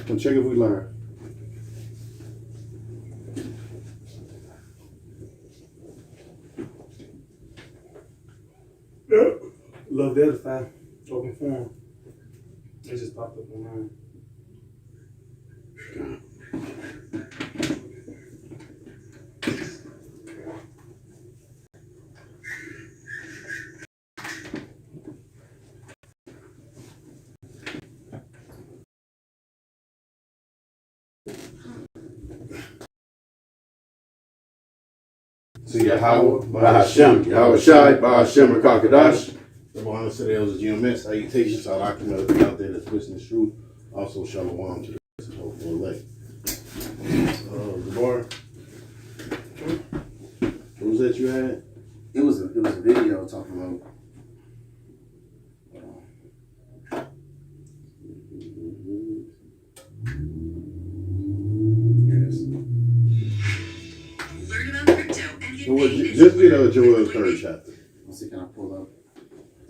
Come check if we live. Yep. Love the other five. Open forum. It just popped up on mine. So yeah, Bahashem, Yahushai, Bahashem, Rakakadash. The Muhammad said there was a GMS. Salutations to all our community out there that's witnessing the truth. Also, shalom to the rest of the whole elect. The bar. What was that you had? It was a video talking about. Here it is. Learn about crypto and get paid. Just read Joel's third chapter. Let's see, can I pull up?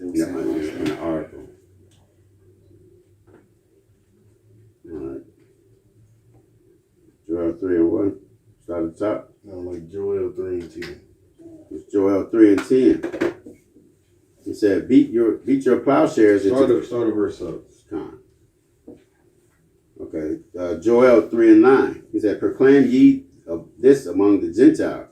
Yeah, in the article. All right. Joel 3 and 1. Start at the top. No, like Joel 3 and 10. It's Joel 3 and 10. He said, beat your plowshares into... Start a verse up. Okay. Joel 3 and 9. He said, proclaim ye of this among the Gentiles.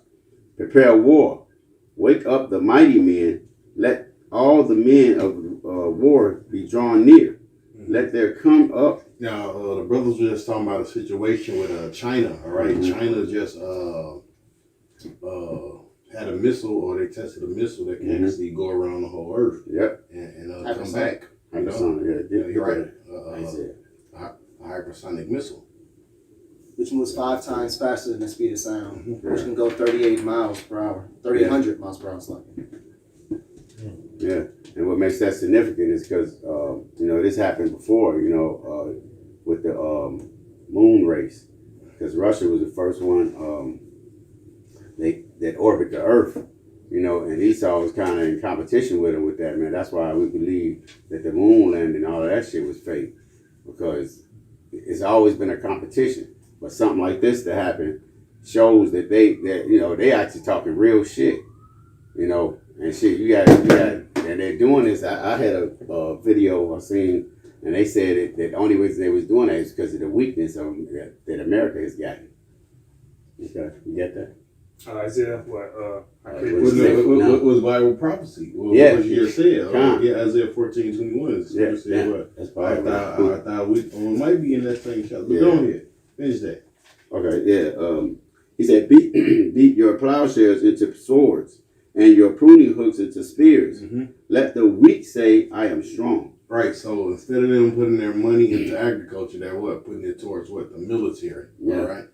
Prepare war. Wake up the mighty men. Let all the men of war be drawn near. Let there come up. Now, the brothers were just talking about a situation with China, all right? Mm-hmm. China just had a missile, or they tested a missile that can actually go around the whole earth. Yep. And come back. You're right. A hypersonic missile. Which moves 5 times faster than the speed of sound. Which can go 38 miles per hour. 3,800 miles per hour, it's like. Yeah, and what makes that significant is because, this happened before, with the moon race. Because Russia was the first one that orbited the Earth, and Esau was kind of in competition with him with that, man. That's why we believe that the moon landing and all of that shit was fake. Because it's always been a competition. But something like this to happen shows that they actually talking real shit, and shit, you got, and they're doing this. I had a video I seen, and they said that the only reason they was doing that is because of the weakness that America has gotten. Okay, you get that? Isaiah, what was Bible prophecy? What you just said? Isaiah 14:21. Yeah, that's Bible. I thought we might be in that same chapter. But go ahead, finish that. Okay, yeah. He said, beat your plowshares into swords, and your pruning hooks into spears. Mm-hmm. Let the weak say, I am strong. Right, so instead of them putting their money into agriculture, they're putting it towards the military. Yeah. All right?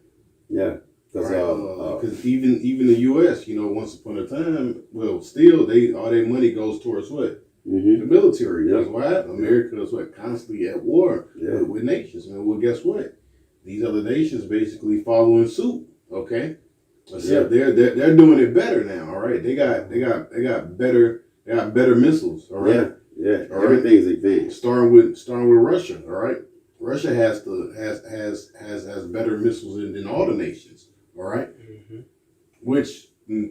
Yeah. Because even the U.S., once upon a time, still all their money goes towards what? Mm-hmm. The military. That's why America is constantly at war with nations. Well, guess what? These other nations basically following suit. Okay. Except they're doing it better now, all right? They got better missiles, all right? Yeah. Everything's advanced. Starting with Russia, all right? Russia has better missiles than all the nations, all right? Mm-hmm. Which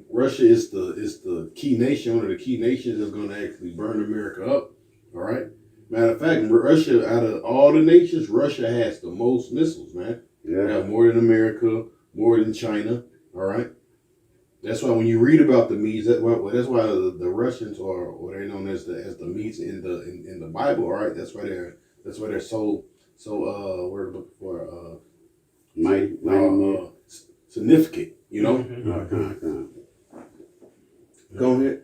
Russia is the key nation, one of the key nations that's going to actually burn America up, all right? Matter of fact, Russia, out of all the nations, Russia has the most missiles, man. Yeah. They have more than America, more than China. All right. That's why when you read about the Medes, that's why the Russians are what they're known as the Medes in the Bible. All right. That's why they're so we're looking for mighty significant. Mm-hmm. Go ahead.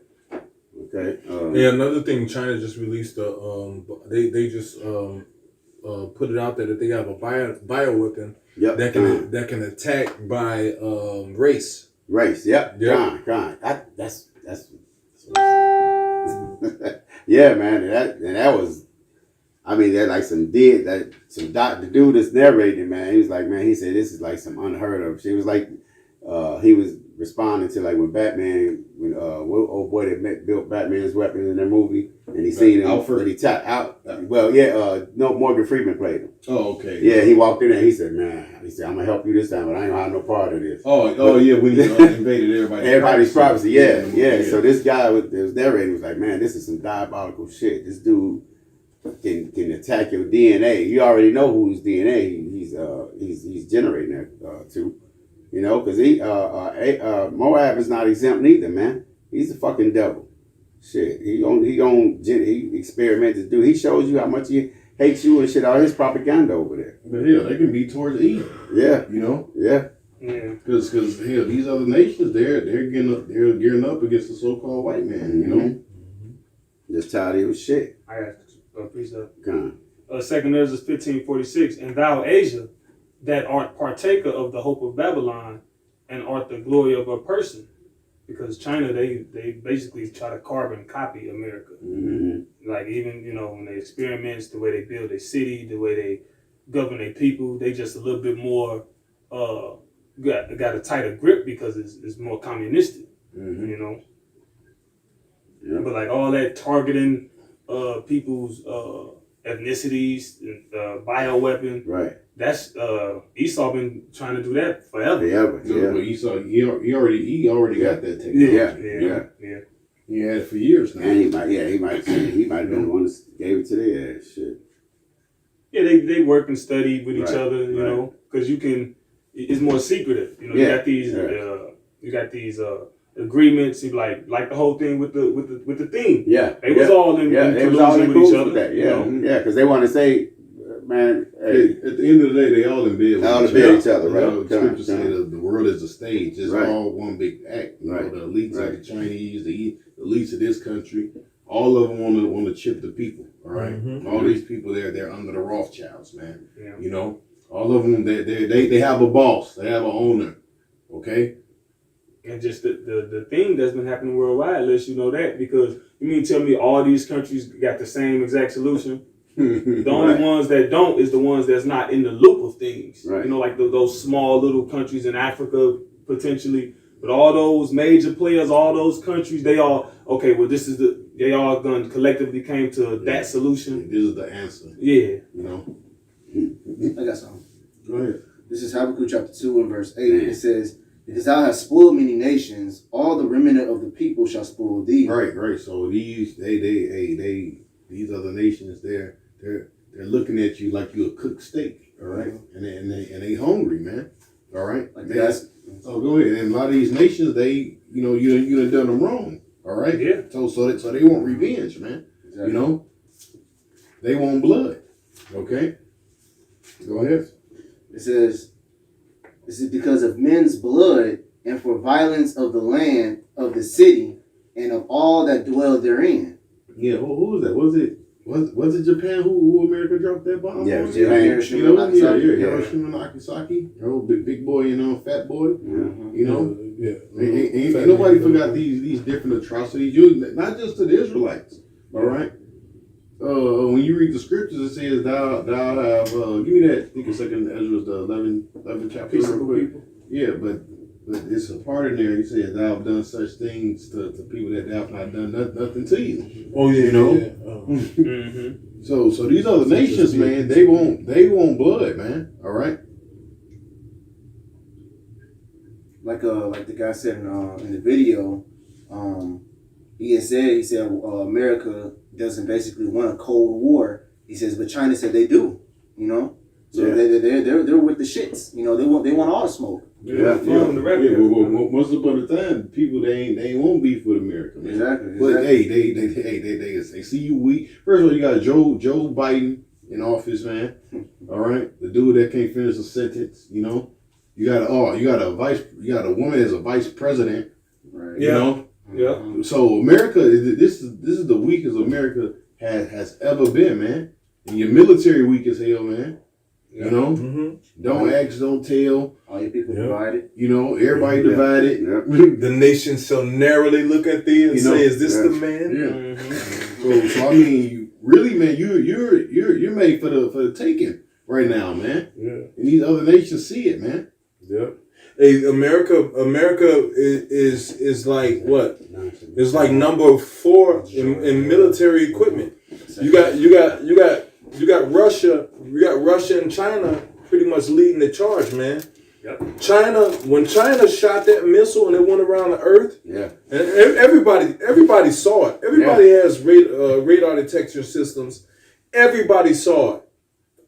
Okay. Another thing, China just released they just put it out there that they have a bioweapon. Yep. That can attack by race. Race, yep. Con. That's yeah, man. And that was, that like the dude that's narrating, man. He was like, man, he said this is like some unheard of. She was like, he was responding to like when what old boy that built Batman's weapons in their movie, and he seen him, Alfred. but he tapped out. Well, yeah, no, Morgan Freeman played him. Oh, okay. Yeah, he walked in there. He said, "Man," he said, "I'm gonna help you this time, but I ain't gonna have no part of this." Oh, yeah, when he invaded Everybody's privacy. Yeah. Yeah. So this guy that was narrating was like, "Man, this is some diabolical shit. This dude can attack your DNA. You already know whose DNA he's generating that to." You know, because Moab is not exempt neither, man. He's a fucking devil. Shit, he experiments to do. He shows you how much he hates you and shit. All his propaganda over there. But hell, they can be towards evil. Yeah, You know, yeah. because hell, these other nations, they're gearing up against the so-called white man. You know, Just tired of your shit. I got a precept. Kind. 2nd Ezra 15:46, and thou Asia, that art partaker of the hope of Babylon, and art the glory of her person, because China they basically try to carbon copy America. Like even when they experiments, the way they build a city, the way they govern their people, they just a little bit more got a tighter grip because it's more communistic. Yeah. But like all that targeting people's ethnicities, bioweapon. Right. That's Esau been trying to do that forever. So, but Esau, he already got that technology. Yeah. He had it for years now. And he might have been the one that gave it to their ass. Shit. Yeah, they work and study with each Right, other, you know, because it's more secretive. You got these agreements, like the whole thing with the theme. Yeah. They was all in they was all in collusion with each cahoots other. with that. Yeah, you know? yeah, because they want to say, man, hey, At the end of the day, they all in bed with all in each bed other. with each other, right? You know, the scripture say the world is a stage. It's Right. all one big act. You Right. know, the elites Right. of the Chinese, the elites of this country, all of them want to chip the people. All right? All these people they're under the Rothschilds, man. Yeah. You know, all of them they have a boss, they have an owner. Okay. And just the thing that's been happening worldwide lets you know that, because you mean tell me all these countries got the same exact solution? The only ones that don't is the ones that's not in the loop of things. Right. Like those small little countries in Africa potentially. But all those major players, all those countries, they all they all gonna collectively came to that solution. This is the answer. Yeah. You know. I got something. Go ahead. This is Habakkuk chapter 2 and verse 8. It says, "Because thou hast spoiled many nations, all the remnant of the people shall spoil thee." Right. So these these other nations they're looking at you like you a cooked steak, all right, and they hungry, man, all right. Like that's Go ahead. And a lot of these nations, they you done done them wrong, all right. Yeah. So they want revenge, man. exactly. You know, they want blood. Okay. Go ahead. It says, "This is because of men's blood, and for violence of the land, of the city, and of all that dwell therein." Yeah. Who was that? Was it Japan who America dropped that bomb? Yeah, on? it was Japan. Hiroshima, You know, Nagasaki. Hiroshima and Nagasaki. Big boy, fat boy. Mhm. You know, Yeah. ain't nobody forgot these different atrocities. Not just to the Israelites. All right. When you read the scriptures, it says thou have. Give me that. Think a second. Ezra's the 11th chapter. Real Peaceable quick. people. Yeah, but it's a part in there. He said thou have done such things to people that thou have not done nothing to you. Oh yeah, You know? Mm-hmm. So these other nations, man, they want blood, man. All right. Like the guy said in the video, he said America doesn't basically want a Cold War. He says, but China said they do. So they're with the shits. They want all the smoke. Once upon a time, people they ain't want beef with America, man. Exactly. But hey, they see you weak. First of all, you got Joe Biden in office, man. All right, the dude that can't finish a sentence. You got a woman as a vice president. Right. Yeah. Mhm. So America, this is the weakest America has ever been, man. And your military weak as hell, man. Don't ask, don't tell. All your people Yeah. divided. Everybody divided. The nation shall narrowly look at thee and say, "Is this the man?" Yeah. Mm-hmm. So I mean, really, man, you're made for the taking right now, man. Yeah. And these other nations see it, man. Yep. Hey, America is like what? It's like number 4 in military equipment. You got Russia. You got Russia and China pretty much leading the charge, man. Yep. When China shot that missile and it went around the earth, Yeah. and everybody saw it. Everybody has radar detection systems. Everybody saw it.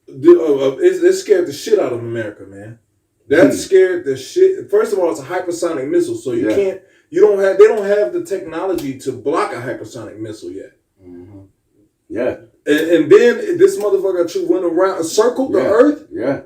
It scared the shit out of America, man. That scared the shit. First of all, it's a hypersonic missile, so they don't have the technology to block a hypersonic missile yet. Mm-hmm. Yeah. And then this motherfucker went around, circled the earth. Yeah.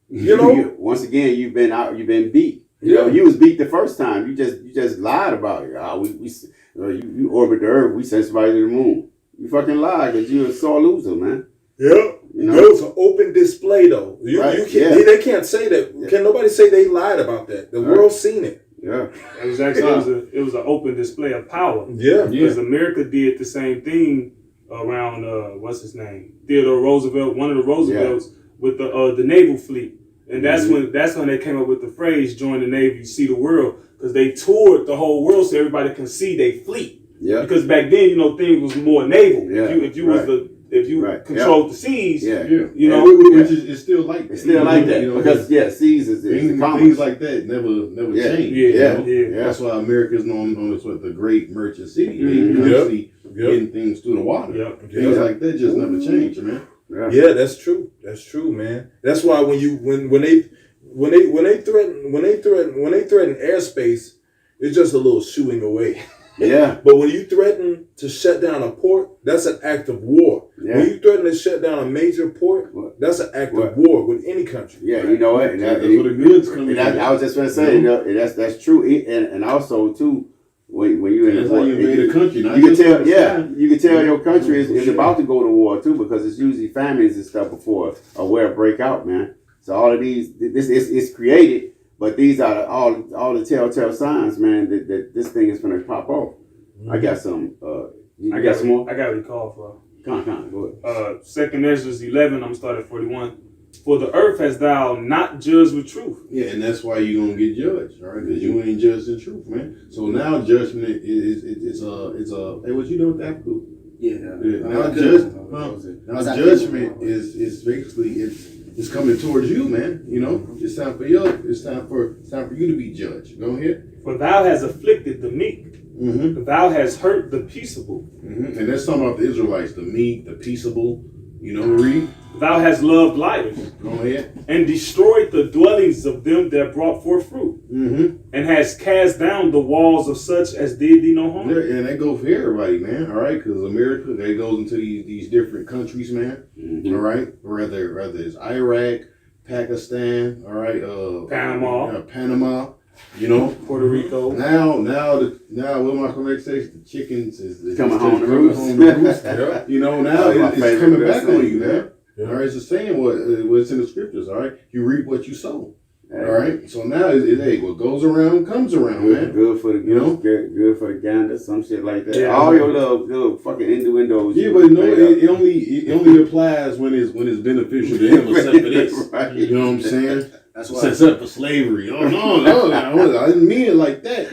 You know, once again, you've been beat. You know, you was beat the first time. You just lied about it. You orbit the earth. We sent somebody to the moon. You fucking lied because you a sore loser, man. Yeah. You know? It was an open display, though. They can't say that. Yeah. Can nobody say they lied about that? The world's seen it. Yeah. It was actually it was an open display of power. Yeah. Because America did the same thing around what's his name? Theodore Roosevelt, one of the Roosevelts with the naval fleet. And that's when they came up with the phrase "join the Navy, see the world," because they toured the whole world so everybody can see their fleet. Yeah. Because back then, things was more naval. Yeah. If you controlled the seas, you know, which is still like that. It's still like that, you know, because seas is things like that never change. Yeah. That's why America's known as the great merchant city. They constantly getting things through the water. Things like that just never change, man. Yeah, that's true. That's true, man. That's why when they threaten airspace, it's just a little shooing away. Yeah. But when you threaten to shut down a port, that's an act of war. Yeah. When you threaten to shut down a major port, that's an act of war with any country. Yeah, you know what? That's where the goods come in. I was just going to say, that's true. And also, too, when you're in that's how you invade a country. You can tell your country is about to go to war, too, because it's usually famines and stuff before a war break out, man. So all of these, this is created. But these are all the telltale signs, man, that this thing is going to pop off. Mm-hmm. I got some. I got some more. I got a recall for. Come on, go ahead. 2nd Ezra 11. I'm gonna start at 41. For the earth has thou not judged with truth. Yeah, and that's why you're gonna get judged, all right? Because you ain't judged in truth, man. So now judgment is hey, what you doing with that food? Now judgment is basically it's coming towards you, man. You know, it's time for you to be judged. Go ahead. For thou hast afflicted the meek. Mm-hmm. Thou hast hurt the peaceable. Mm-hmm. And that's talking about the Israelites, the meek, the peaceable. You know, read. Thou hast loved liars. Go ahead. And destroyed the dwellings of them that brought forth fruit. Mm-hmm. And hast cast down the walls of such as did thee no harm. Yeah, and that goes for everybody, man. All right, because America, that goes into these different countries, man. Mm-hmm. All right, whether it's Iraq, Pakistan, all right, Panama, you know, Puerto Rico. Now, what am I correct say? The chickens is coming home to roost. You know, now it's coming back on you, man. Yeah. All right, it's just saying what's in the scriptures. All right, you reap what you sow. All right, so now what goes around comes around, man. Good for the good for the gander, some shit like that. Yeah. All your little fucking innuendos. Yeah, but no, it only applies when it's beneficial to him, except for this. Right. You know what I'm saying? That's why. Except for slavery. Oh no, I didn't mean it like that.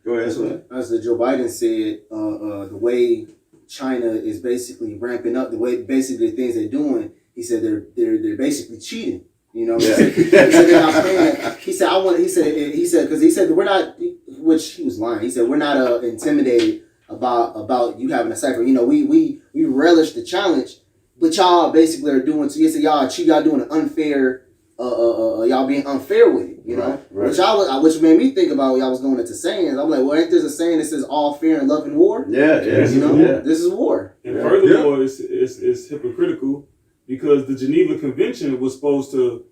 Go ahead. As Joe Biden said, the way China is basically ramping up, the way basically the things they're doing, he said they're basically cheating. You know, he said they're not paying. He said because we're not, which he was lying. He said we're not intimidated about you having a cipher. You know, we relish the challenge, but y'all basically are doing. So he said y'all doing an unfair. Y'all being unfair with it. You know, right. Which made me think about what y'all was going into sayings. I'm like, well, ain't there a saying that says all fair and love and war? Yeah. You know, this is war. And furthermore, it's hypocritical. Because the Geneva Convention was supposed to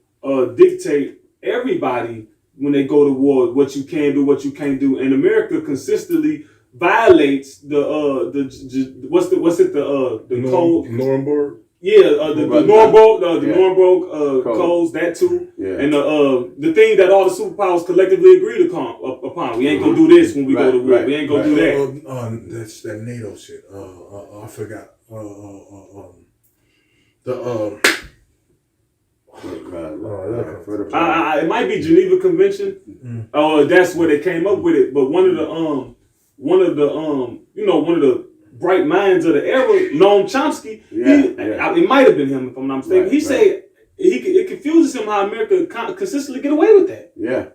dictate everybody when they go to war what you can do, what you can't do, and America consistently violates the code Nuremberg. Yeah, the Nuremberg codes, that too, and the thing that all the superpowers collectively agreed upon. We ain't gonna do this when we go to war. We ain't gonna do that. That's that NATO shit. I forgot. For the pride. It might be Geneva Convention. Oh, that's where they came up with it. But one of the bright minds of the era, Noam Chomsky, it might have been him if I'm not mistaken. He said it confuses him how America consistently get away with that. Yeah.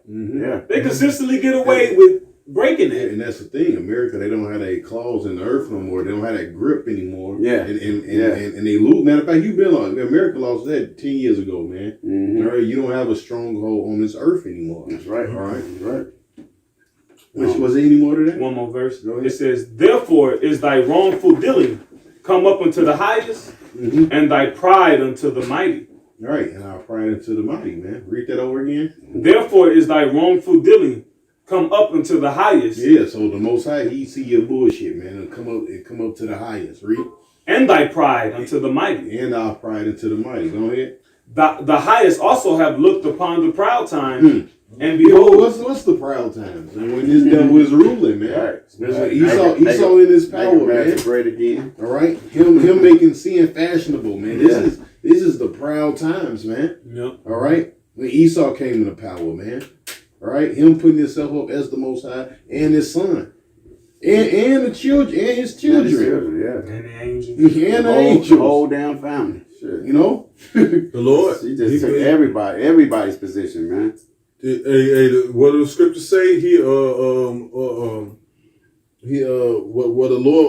They consistently get away with breaking it. And that's the thing. America, they don't have that claws in the earth no more. They don't have that grip anymore. Yeah. And they lose. Matter of fact, America lost that 10 years ago, man. All right, you don't have a stronghold on this earth anymore. That's right. All right. That's right. Was there any more to that? One more verse. It says, "Therefore is thy wrongful dealing come up unto the highest, and thy pride unto the mighty." All right, and our pride into the mighty, man. Read that over again. Therefore is thy wrongful dealing come up unto the highest. Yeah, so the Most High, He see your bullshit, man. It come up to the highest. Read. And thy pride unto the mighty. And our pride into the mighty. Go ahead. The highest also have looked upon the proud time, and behold, what's the proud times? And when this devil is ruling, man. Right. Esau in his power, man. Great again. All right, him making sin fashionable, man. This is the proud times, man. Yep. All right, when Esau came into power, man. All right, him putting himself up as the Most High and his son, and the children, and his children, and the angels, and the angels, the whole damn family. Sure. You know, The Lord. He just took everybody's position, man. What do the scriptures say? What the Lord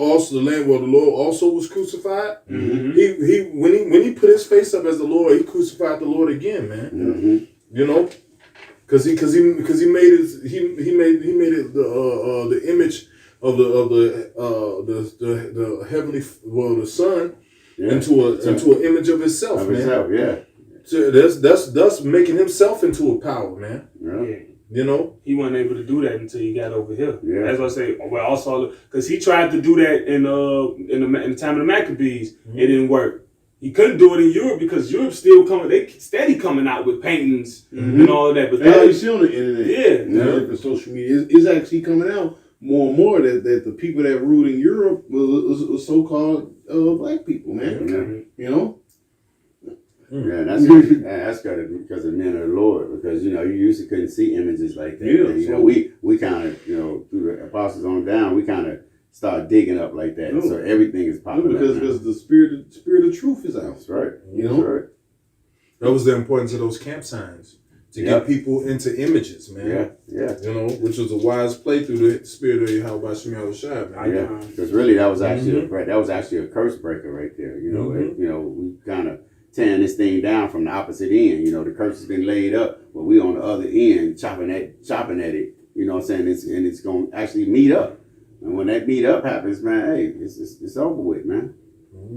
also was crucified. He when he put his face up as the Lord, he crucified the Lord again, man. You know, because he made it the image of the heavenly the Son into an image of himself, man. So that's making himself into a power, man. Yeah. You know, he wasn't able to do that until he got over here. Yeah. As I say, well, also because he tried to do that in the time of the Maccabees, it didn't work. He couldn't do it in Europe because Europe's still coming. They steady coming out with paintings and all of that. But that see on the internet, yeah, social media is actually coming out more and more that the people that ruled in Europe was so-called black people, man. You know. Yeah, that's got to be because of men of the Lord. Because you usually couldn't see images like that. Yeah, and, we kind of through the apostles on down, we kind of start digging up like that. So everything is popping up because the spirit of truth is out. That's right. You know, right. That was the importance of those camp signs to get people into images, man. Yeah. You know, which was a wise play through the spirit of Yahweh Shem Yahushua, man. Yeah, because really that was actually a curse breaker right there. You know, we kind of tearing this thing down from the opposite end. You know, the curse has been laid up, but we on the other end chopping at it. You know what I'm saying? It's going to actually meet up. And when that meet up happens, man, hey, it's over with, man.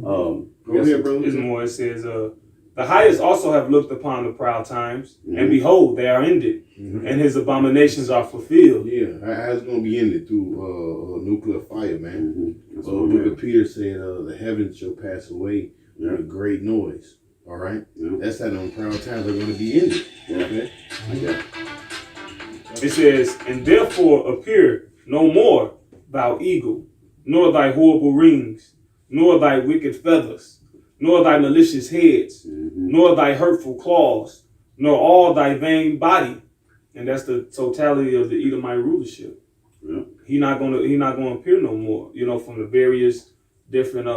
Go ahead, brother. It's more. It says, the highest also have looked upon the proud times, and behold, they are ended, and his abominations are fulfilled. Yeah, how it's going to be ended through nuclear fire, man. Book of Peter said, the heavens shall pass away with a great noise. All right? That's how them proud times are going to be ended. Okay? It says, and therefore appear no more thou eagle, nor thy horrible rings, nor thy wicked feathers, nor thy malicious heads, nor thy hurtful claws, nor all thy vain body. And that's the totality of the Edomite rulership. Yeah. He not gonna appear no more. You know, from the various different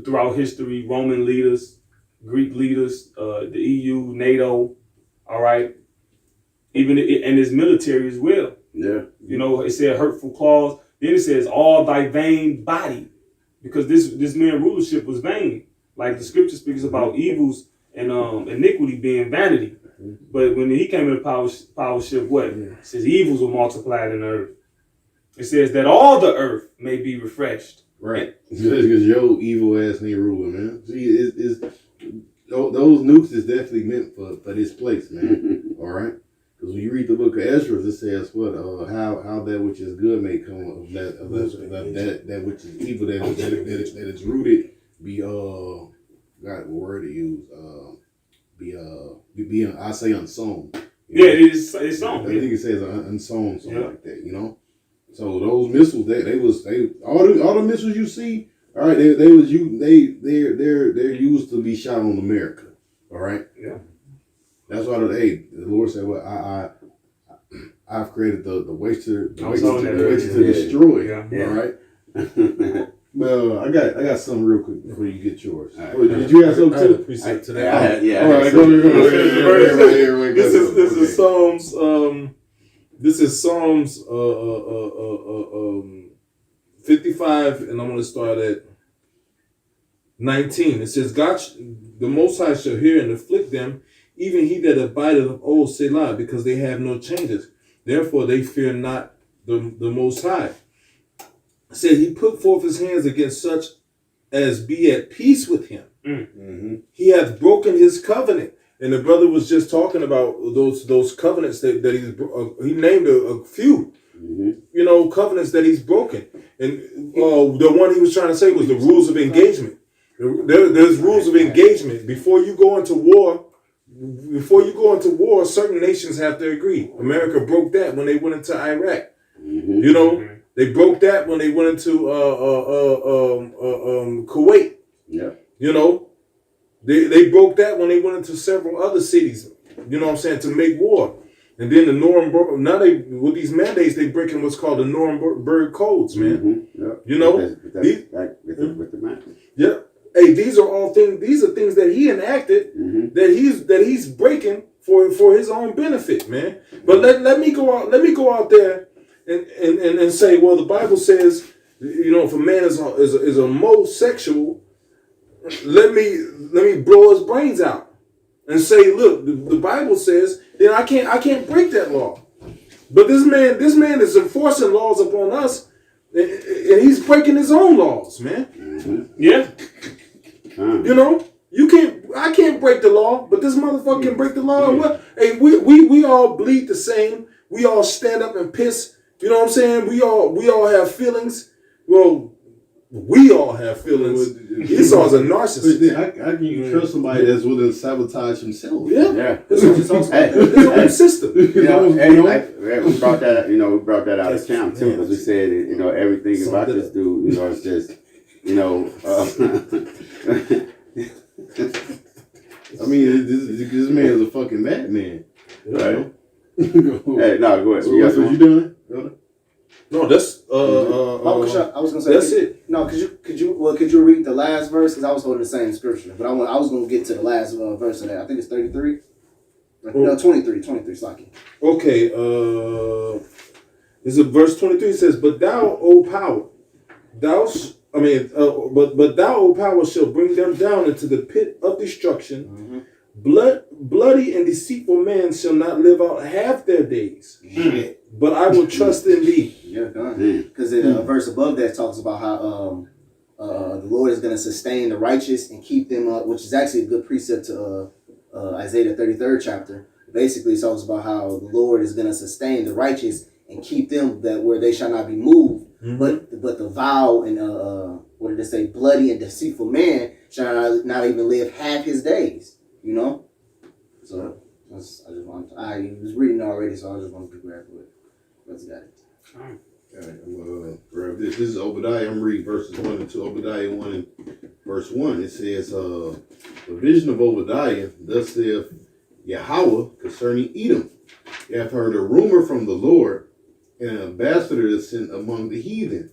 throughout history, Roman leaders, Greek leaders, the EU, NATO, all right, even and his military as well. Yeah. You know, it said hurtful claws. Then it says all thy vain body, because this man rulership was vain. Like the scripture speaks about evils and iniquity being vanity. But when he came into powership, what? It says evils were multiplied in the earth. It says that all the earth may be refreshed. Right. Because your evil ass ain't ruling, man. See, those nukes is definitely meant for this place, man. All right. Because when you read the book of Ezra, it says what how that which is good may come of that which is evil that is rooted be God, what word to use be I say unsown. It's sown. I think it says unsown, something like that. You know. So those missiles, all the missiles you see, all right, they're used to be shot on America. All right. Yeah. That's why the Lord said, "Well, I've created the waste to destroy." Yeah. All right. Well, I got something real quick before you get yours. Right. Did you have something too? Precept to that. Yeah. All right, go ahead. This is Psalms. This is Psalms 55, and I'm going to start at 19. It says, "God, the Most High shall hear and afflict them, even he that abideth of old Selah, because they have no changes. Therefore they fear not the Most High. It said he put forth his hands against such as be at peace with him. Mm-hmm. He hath broken his covenant." And the brother was just talking about those covenants that he named a few, covenants that he's broken. And the one he was trying to say was the rules of engagement. There's rules of engagement. Before you go into war, certain nations have to agree. America broke that when they went into Iraq. They broke that when they went into Kuwait. Yeah. They broke that when they went into several other cities, to make war. And then the Nuremberg, with these mandates, they breaking what's called the Nuremberg codes, man. With the map. Yeah. Hey, these are things that he enacted that he's breaking for his own benefit, man. But let me go out there and say, well, the Bible says, if a man is a homosexual, let me blow his brains out and say, look, the Bible says, then I can't break that law. But this man is enforcing laws upon us, and he's breaking his own laws, man. Yeah. I can't break the law, but this motherfucker can break the law. Yeah. Hey, we all bleed the same. We all stand up and piss. You know what I'm saying? We all have feelings. Well, we all have feelings. Esau's a narcissist. How can you trust somebody that's willing to sabotage himself? Yeah. His own system. We brought that. We brought that out of camp too, because we said, everything about this dude, it's just, I mean, this man is a fucking madman. Right. Hey, no, go ahead. So what you doing? No, that's I was gonna say that's it. No, could you read the last verse? Because I was holding the same scripture, but I was gonna get to the last verse of that. I think it's 33. No, 23, Slocky. Okay, is it verse 23? It says, "But thou, O power, but thou, O power, shall bring them down into the pit of destruction. Mm-hmm. Bloody and deceitful men shall not live out half their days. Shit. But I will trust in thee." Yeah, done. Because in a verse above that talks about how the Lord is going to sustain the righteous and keep them, which is actually a good precept to Isaiah 33rd chapter. Basically, it talks about how the Lord is going to sustain the righteous and keep them where they shall not be moved. Mm-hmm. But the vile and what did it say? Bloody and deceitful man shall not even live half his days. So I was reading already, so I just wanted to grab it. Let's got it. All right, this is Obadiah. I'm reading verses 1 and 2. Obadiah 1 and verse 1. It says, the vision of Obadiah, thus saith Yahweh concerning Edom. You have heard a rumor from the Lord, and an ambassador is sent among the heathen.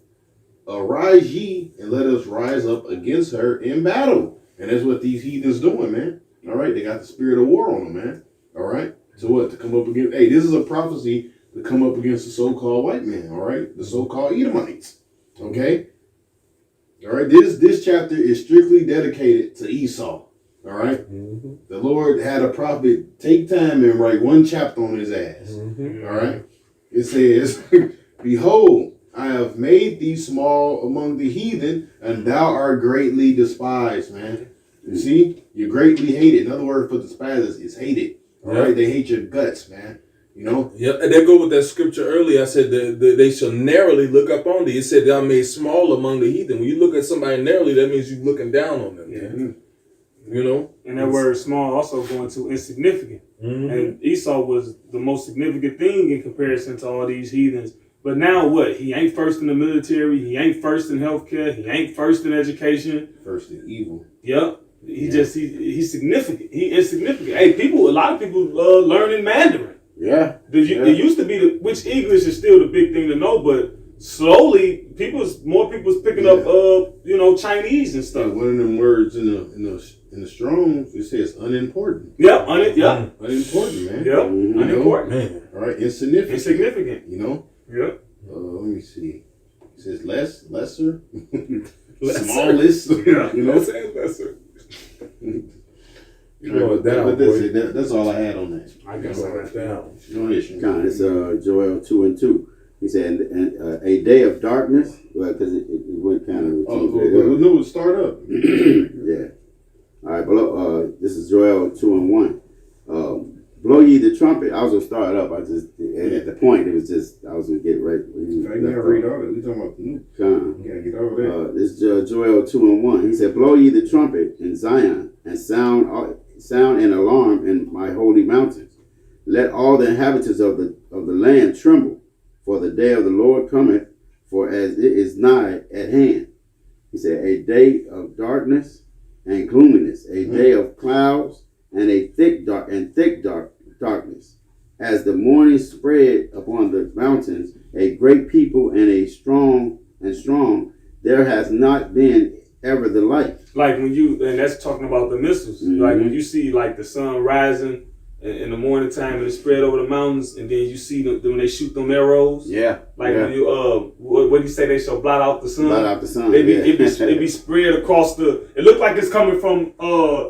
Arise ye, and let us rise up against her in battle. And that's what these heathens doing, man. All right, they got the spirit of war on them, man. All right, so what? To come up against, this is a prophecy to come up against the so-called white man, all right? The so-called Edomites, okay? All right, this chapter is strictly dedicated to Esau, all right? Mm-hmm. The Lord had a prophet take time and write one chapter on his ass, all right? It says, "Behold, I have made thee small among the heathen, and thou art greatly despised," man. You see? You're greatly hated. Another word for despised is hated, all right? They hate your guts, man. Yeah, and they go with that scripture earlier. I said they shall narrowly look up on thee. It said thou made small among the heathen. When you look at somebody narrowly, that means you're looking down on them. Yeah. And that word small also going to insignificant. Mm-hmm. And Esau was the most significant thing in comparison to all these heathens. But now what? He ain't first in the military. He ain't first in healthcare. He ain't first in education. First in evil. Yep. He's significant. He is significant. Hey, a lot of people learning Mandarin. Yeah. It used to be which English is still the big thing to know, but slowly more people's picking up Chinese and stuff. Yeah, one of them words in the Strong's, it says unimportant. Yep, Unimportant, man. Yep, unimportant. Man. All right, insignificant. Insignificant. You know. Yep. Let me see. It says lesser, Lesser. smallest. Yeah. You know. Lesser. You know it down, But boy. that's all I had on that. I guess Slow it down. Go ahead, Sean. God, it's Joel 2:2. He said, and a day of darkness, well, because it went kind of. No, start up. Yeah. All right, below, this is Joel 2:1. Blow ye the trumpet. I was gonna start up. At the point, it was just I was gonna get right. You gotta read all that. We talking about the new. You gotta get all that. This is Joel 2:1. He said, "Blow ye the trumpet in Zion, and sound an alarm in my holy mountains. Let all the inhabitants of the land tremble, for the day of the Lord cometh, for as it is nigh at hand." He said, "A day of darkness and gloominess, a day of clouds and a thick darkness. As the morning spread upon the mountains, a great people and a strong, there has not been ever the like." Like and that's talking about the missiles. Mm-hmm. Like when you see like the sun rising in the morning time and it spread over the mountains, and then you see them when they shoot them arrows. Yeah. Like yeah. when you what do you say, they shall blot out the sun? Blot out the sun. It be spread across it look like it's coming from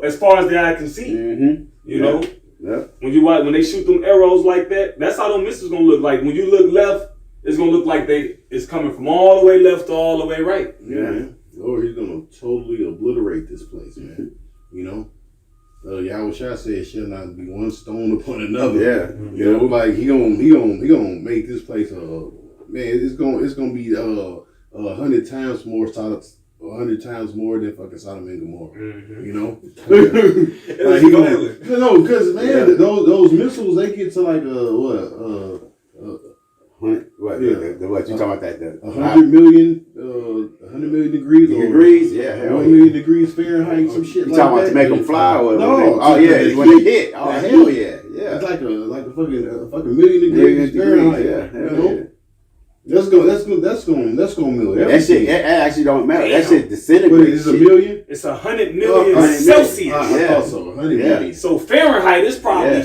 as far as the eye can see. Mm-hmm. You know? Yeah. When they shoot them arrows like that, that's how them missiles gonna look like. When you look left, it's gonna look like it's coming from all the way left to all the way right. Yeah, man. Lord, he's gonna totally obliterate this place, man. You know? Yahweh Shah said, "Shall not be one stone upon another." Yeah. You know, like he gonna make this place it's gonna be 100 times more than fucking Sodom and Gomorrah. Mm-hmm. You know, It's violent. because man, those missiles, they get to like What you talking about? That 100 million degrees. degrees? Yeah, hell 1 million degrees Fahrenheit, some shit. You like talking about that. to make them fly? Or No, when they hit. Oh, hell yeah, yeah. It's like a fucking million degrees Fahrenheit. Yeah, you hell know? yeah. That's gonna mill everything. That shit, it actually don't matter. That shit But disintegrates. it's a million. It's 100 million 100 Celsius. I Yeah. thought so. 100 Yeah. million. So Fahrenheit is probably Yeah.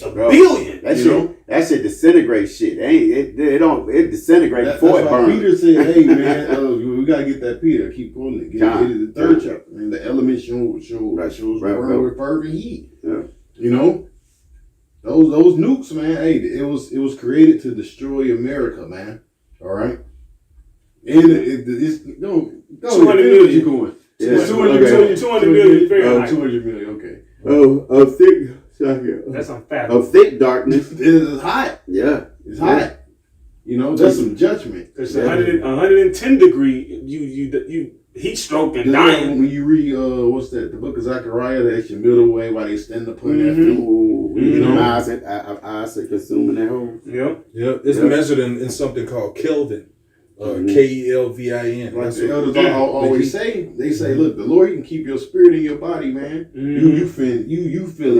a Bro, billion. That You shit, know? that shit disintegrates shit. It disintegrates That's before it why burns. Peter said, "Hey man, we gotta get that Peter. Keep quoting it. Get the third chapter. And the elements shows burn with fervent heat. Yeah. You know, those nukes, man. Hey, it was created to destroy America, man. All right. And it's 200 million. You going? Yeah. 200 million Fahrenheit. 200 million. Okay. Of thick, That's unfathomable. of thick darkness. It's hot. Yeah. It's hot. You know, that's some judgment. It's 110 degree. You heat stroke and dying. When you read what's that? The book of Zechariah, that's your middle way while they stand upon that feet. Ooh, You know? Isaac consuming that whole. Yep. Yeah, it's measured in something called Kelvin. Kelvin. Like the elders always say, they say, look, the Lord, he can keep your spirit in your body, man. You feeling You gonna feel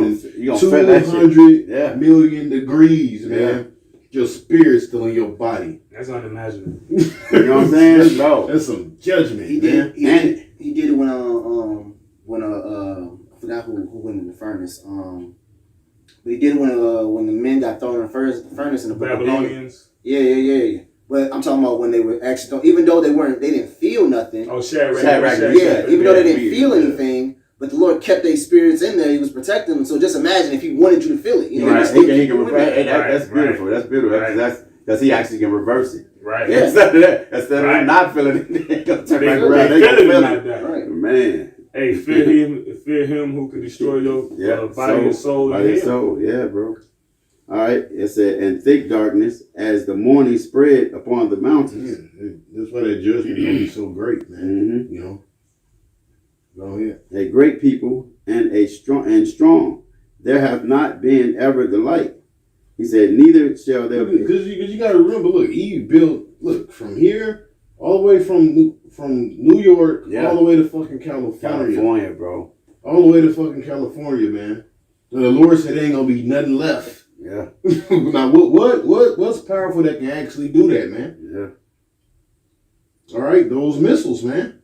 that shit. 200 Yeah. million degrees, man. Your spirit's still in your body. That's unimaginable. You know what I'm saying? No. That's some judgment, He man. did. He did it when I forgot who went in the furnace. But he did it when the men got thrown in the furnace in the book of Daniel. Babylonians. Yeah. But I'm talking about when they were actually thrown, even though they didn't feel nothing. Oh, Shadrach. Yeah, even though they didn't feel anything, but the Lord kept their spirits in there. He was protecting them. So just imagine if He wanted you to feel it. You know, Right. just think He you can were reverse. there. That's beautiful. That's beautiful. Right. Because he actually can reverse it. Right. Yeah. Instead of Right. not feeling it, they gonna turn They back feel around. They gonna it feel like it. that. Right. Man. Hey, fear him who can destroy your body and soul in Body and hell. soul. Yeah, bro. All right. It said, and thick darkness as the morning spread upon the mountains. Yeah, that's why that judgment gonna be so great, man. Mm-hmm. You know. Go ahead. A great people and strong. There have not been ever the like. He said, neither shall there be. Because you got to remember, look, Eve built from here all the way from New York all the way to fucking California. California, bro. all the way to fucking California, man. And the Lord said there ain't gonna be nothing left. Yeah. Now what's powerful that can actually do that, man? Yeah. All right, those missiles, man.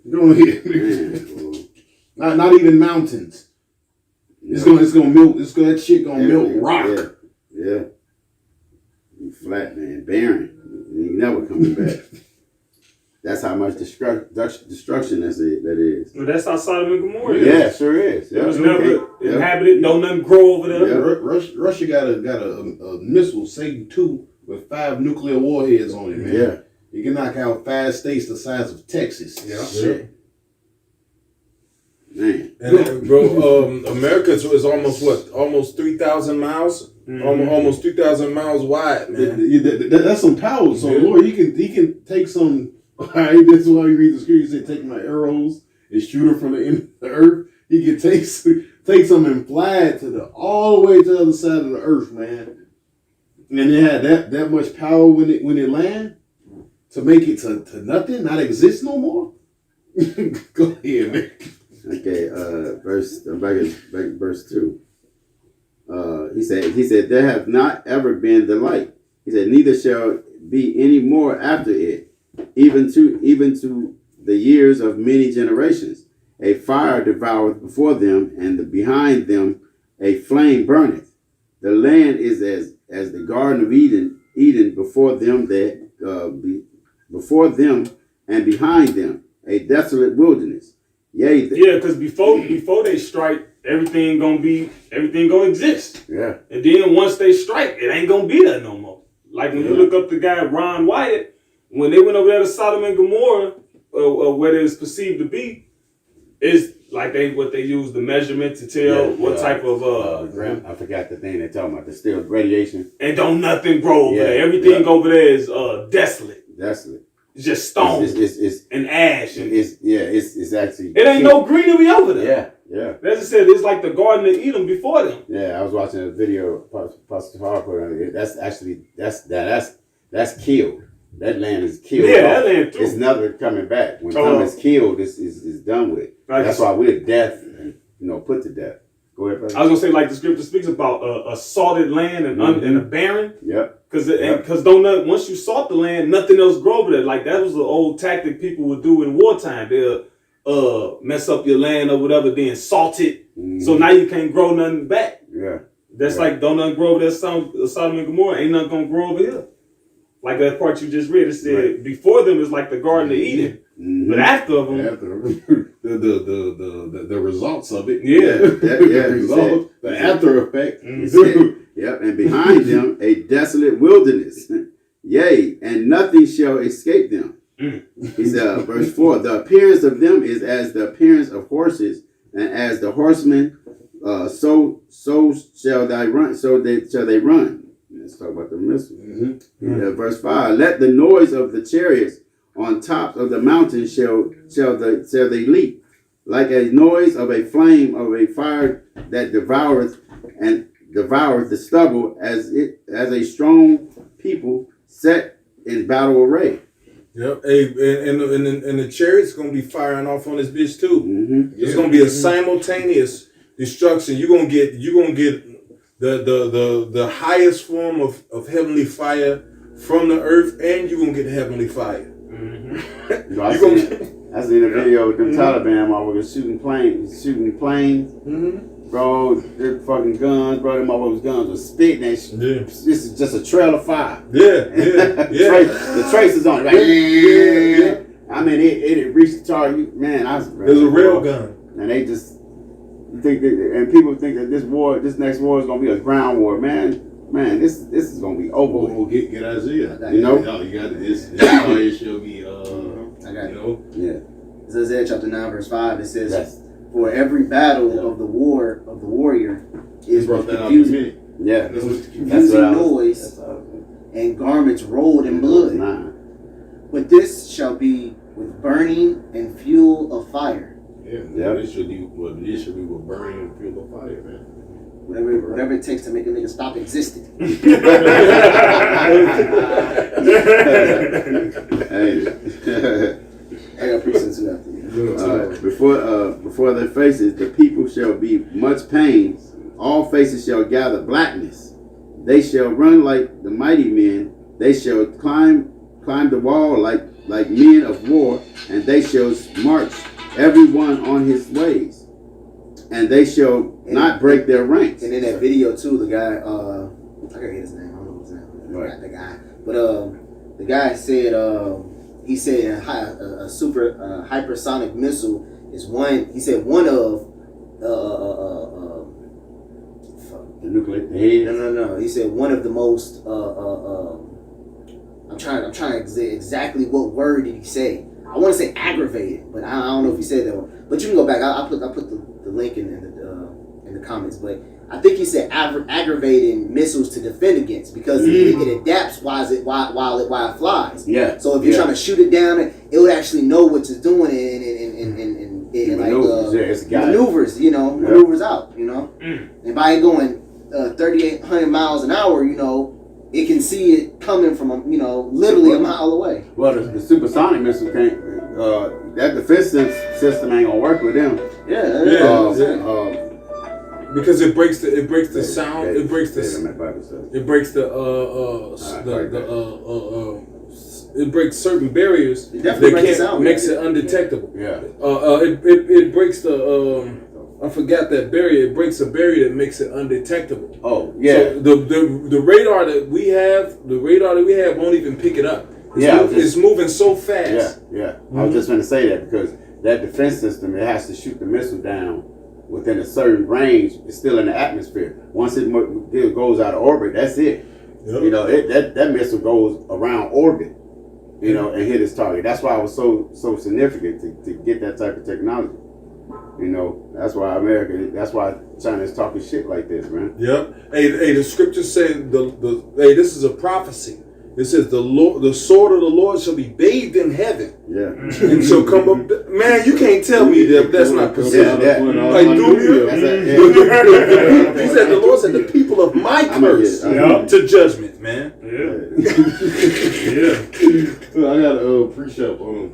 Go ahead. Man, Not even mountains. It's gonna melt. That shit gonna melt rock. Yeah. You flat, man, barren. You never coming back. That's how much destruction that is. Well, that's how Sodom and Gomorrah is. Yeah, sure is. It was never inhabited. No nothing grow over there. Yeah. Russia got a missile, Satan 2, with 5 nuclear warheads on it, man. Yeah. You can knock out 5 states the size of Texas. Yeah. Shit. Man. And bro, America is almost 3,000 miles. Almost 2,000 miles wide, man. That's some power. So Lord, he can take some. Right, that's why you read the scripture. He said, "Take my arrows and shoot them from the end of the earth." He can take some and fly it all the way to the other side of the earth, man. And it had that much power when it land to make it to nothing, not exist no more. Go ahead, man. Okay, back in verse 2. He said, there have not ever been the light. He said, neither shall be any more after it, even to the years of many generations. A fire devoureth before them, and behind them a flame burneth. The land is as the Garden of Eden before them before them and behind them, a desolate wilderness. Yea, because before they strike, everything gonna exist. Yeah. And then once they strike, it ain't gonna be there no more. Like when you look up the guy Ron Wyatt, when they went over there to Sodom and Gomorrah, where it was perceived to be, is like what they use the measurement to tell what type of I forgot the thing they're talking about. The still radiation. And don't nothing grow over there. Everything over there is desolate. Desolate. It's just stone it's and ash. It's actually. It ain't no greenery over there. Yeah. As I said, it's like the Garden of Eden before them. Yeah, I was watching a video Pastor Hart put on it. That's killed. That land is killed. Yeah, that land too. It's never coming back. When time is killed, it's done with. That's why we're death and put to death. Go ahead, brother. I was gonna say, like the scripture speaks about a salted land and a barren. Yep. Because once you salt the land, nothing else grow over there. Like that was the old tactic people would do in wartime. They'll mess up your land or whatever, then salt it. So now you can't grow nothing back. Yeah. That's like don't nothing grow over there. Sodom and Gomorrah ain't nothing gonna grow over here. Like that part you just read, it said before them is like the Garden of Eden, but after them, the results of it, the after effect. Yep, and behind them a desolate wilderness. Yea, and nothing shall escape them. He said, verse 4: the appearance of them is as the appearance of horses, and as the horsemen, so shall they run. Shall they run. Let's talk about the missile. Verse 5: let the noise of the chariots on tops of the mountains shall they leap, like a noise of a flame of a fire that devoureth the stubble, as a strong people set in battle array. Yep. And the chariot's gonna be firing off on this bitch too. It's gonna be a simultaneous destruction. You're gonna get the highest form of heavenly fire from the earth, and you're gonna get heavenly fire. I seen a video with them Taliban motherfuckers shooting planes. Bro, their fucking guns, bro, them motherfuckers' guns was spitting that shit. Yeah. This is just a trail of fire. Yeah. The traces on it. Like, I mean, it reached the target. Man, there's a rail gun. And they just people think that this next war is gonna be a ground war. Man, this is gonna be over. Well, get Isaiah. You got this. It shall be. I got it. Yeah. It's Isaiah chapter 9 verse 5. It says, "For every battle of the warrior is with confusing, confusing noise and garments rolled in blood. But this shall be with burning and fuel of fire." Yeah. This should be with burning and fuel of fire, man. Whatever it takes to make a nigga stop existing. I got preaching soon after you. Before their faces, the people shall be much pain. All faces shall gather blackness. They shall run like the mighty men. They shall climb the wall like men of war, and they shall march every one on his ways, and they shall not break their ranks. And in that video too, the guy, I gotta get his name. I don't know his name. Right. The guy, but the guy said, he said a super hypersonic missile is one. He said one of The nuclear head. No. He said one of the most. I'm trying to exactly what word did he say. I want to say aggravated, but I don't know if he said that one. But you can go back. I put the link in the comments. But I think he said aggravating missiles to defend against because it adapts while it flies. Yeah. So if you're trying to shoot it down, it would actually know what it's doing and maneuvers. Maneuvers out. And by it going 3,800 miles an hour, it can see it coming from literally a mile away. Well, the supersonic missile can't. That defense system ain't gonna work with them. Because it breaks the sound. It breaks the it breaks certain barriers. It definitely breaks the sound. Makes it undetectable. Yeah. It breaks the I forgot that barrier. It breaks a barrier that makes it undetectable. Oh, yeah. So the radar that we have won't even pick it up. It's moving so fast. Yeah. I was just going to say that because that defense system, it has to shoot the missile down within a certain range. It's still in the atmosphere. Once it goes out of orbit, that's it. Yep. That missile goes around orbit, and hit its target. That's why it was so significant to get that type of technology. That's why China is talking shit like this, man. Yep. Hey, the scripture said this is a prophecy. It says the sword of the Lord shall be bathed in heaven. Yeah. And shall come up. Man, you can't tell me that's not precision. He said the Lord said the people of my curse to judgment, man. Yeah. So I got a precept on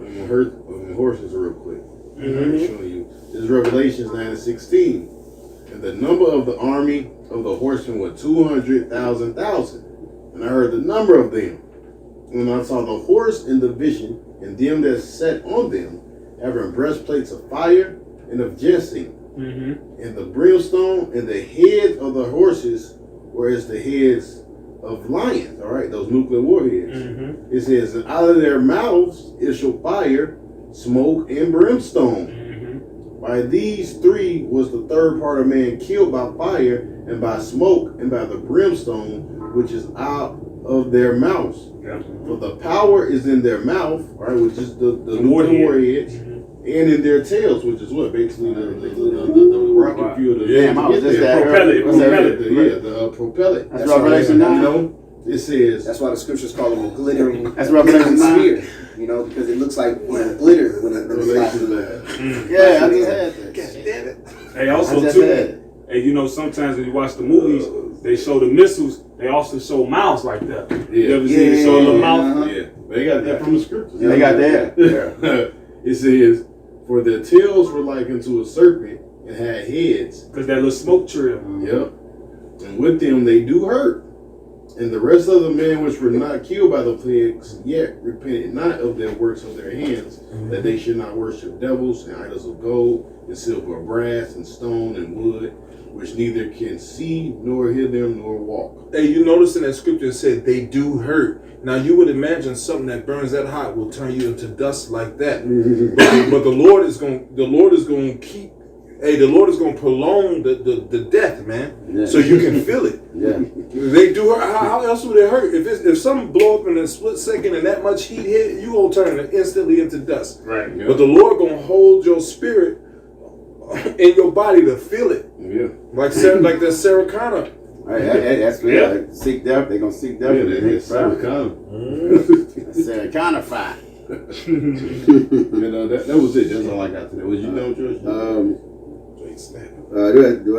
horses real quick. I'm showing you. This is Revelations 9:16. And the number of the army of the horsemen was 200,000. And I heard the number of them. And I saw the horse in the vision, and them that sat on them, having breastplates of fire and of jacinth. And the brimstone and the heads of the horses were as the heads of lions. All right, those nuclear warheads. It says, and out of their mouths issue fire, smoke, and brimstone. By these three was the third part of man killed by fire and by smoke and by the brimstone which is out of their mouths. Yeah. For the power is in their mouth, right, which is the warheads, and in their tails, which is what basically the rocket fuel. The propellant. That's Revelation 9. It says that's why the scriptures call them a glittering. That's Revelation 9. Sphere, because it looks like glitter when it flies. Yeah, I just had that. God damn it. Hey, also too. Hey, sometimes when you watch the movies, they show the missiles. They also show mouths like that. You ever seen it show the mouth? Yeah, they got that from the scriptures. They got that. Yeah. It says, "For their tails were like unto a serpent, and had heads." Because that little smoke trail. Yep. And with them they do hurt. And the rest of the men which were not killed by the plagues yet repented not of their works of their hands, that they should not worship devils and idols of gold and silver, brass and stone and wood, which neither can see nor hear them nor walk. Hey, you notice in that scripture it said they do hurt. Now you would imagine something that burns that hot will turn you into dust like that. But the Lord is going to keep. Hey, the Lord is going to prolong the death, man, so you can feel it. Yeah, they do hurt. How else would it hurt? If something blow up in a split second and that much heat hit, you gonna turn it instantly into dust. Right. Yep. But the Lord gonna hold your spirit in your body to feel it. Yeah. Like that Sarah Connor. That's real. Seek death. They're gonna seek death. CameraFi. That was it. That's all I got today. Was you done, George?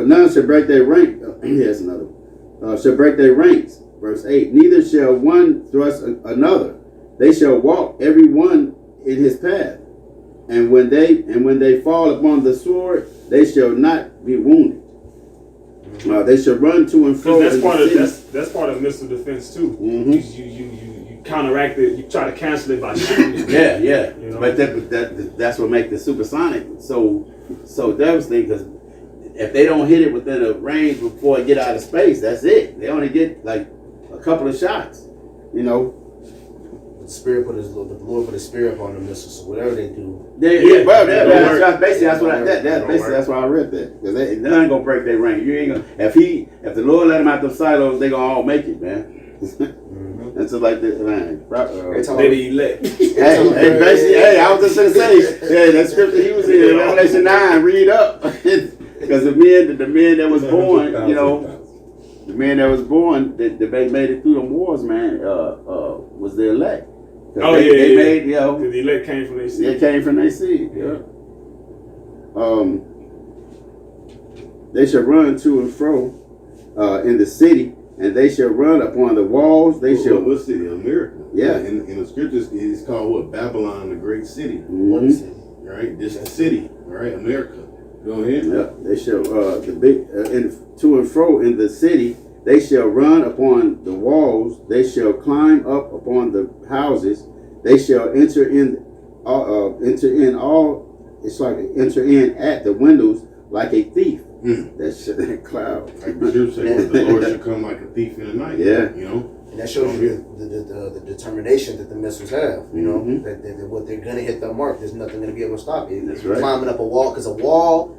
None shall break their rank. Here's another one. Shall break their ranks. Verse 8. Neither shall one thrust another. They shall walk every one in his path. And when they fall upon the sword, they shall not be wounded. They shall run to and fro. That's part of missile defense too. Mm-hmm. You counteract it. You try to cancel it by shooting. Yeah. You know? But that's what makes the supersonic so devastating, because if they don't hit it within a range before it get out of space, that's it. They only get like a couple of shots. You know. The Lord put his spirit upon the missiles, so whatever they do. That's why I read that, because they ain't gonna break their range. You ain't gonna if the Lord let them out the silos, they gonna all make it, man. That's just like that, man. They elect. Hey, I was just gonna say, that scripture he was in, Revelation 9, read up, because the men that was born, you know. The men that was born, that made it through the wars, man, was the elect. They made, you know. The elect came from their seed. They came from their seed, yeah. They shall run to and fro in the city, and they shall run upon the walls. They shall. What city? America. Yeah. In the scriptures, it's called what? Babylon, the great city. Mm-hmm. City, right? This is the city, right? America. Go ahead. Yeah. They shall to and fro in the city. They shall run upon the walls. They shall climb up upon the houses. They shall enter in at the windows like a thief. That cloud. Like the scripture says, the Lord shall come like a thief in the night. Yeah. You know. And that shows you the determination that the missiles have. You know, that what they're gonna hit the mark. There's nothing gonna be able to stop it. That's right. Climbing up a wall, because a wall,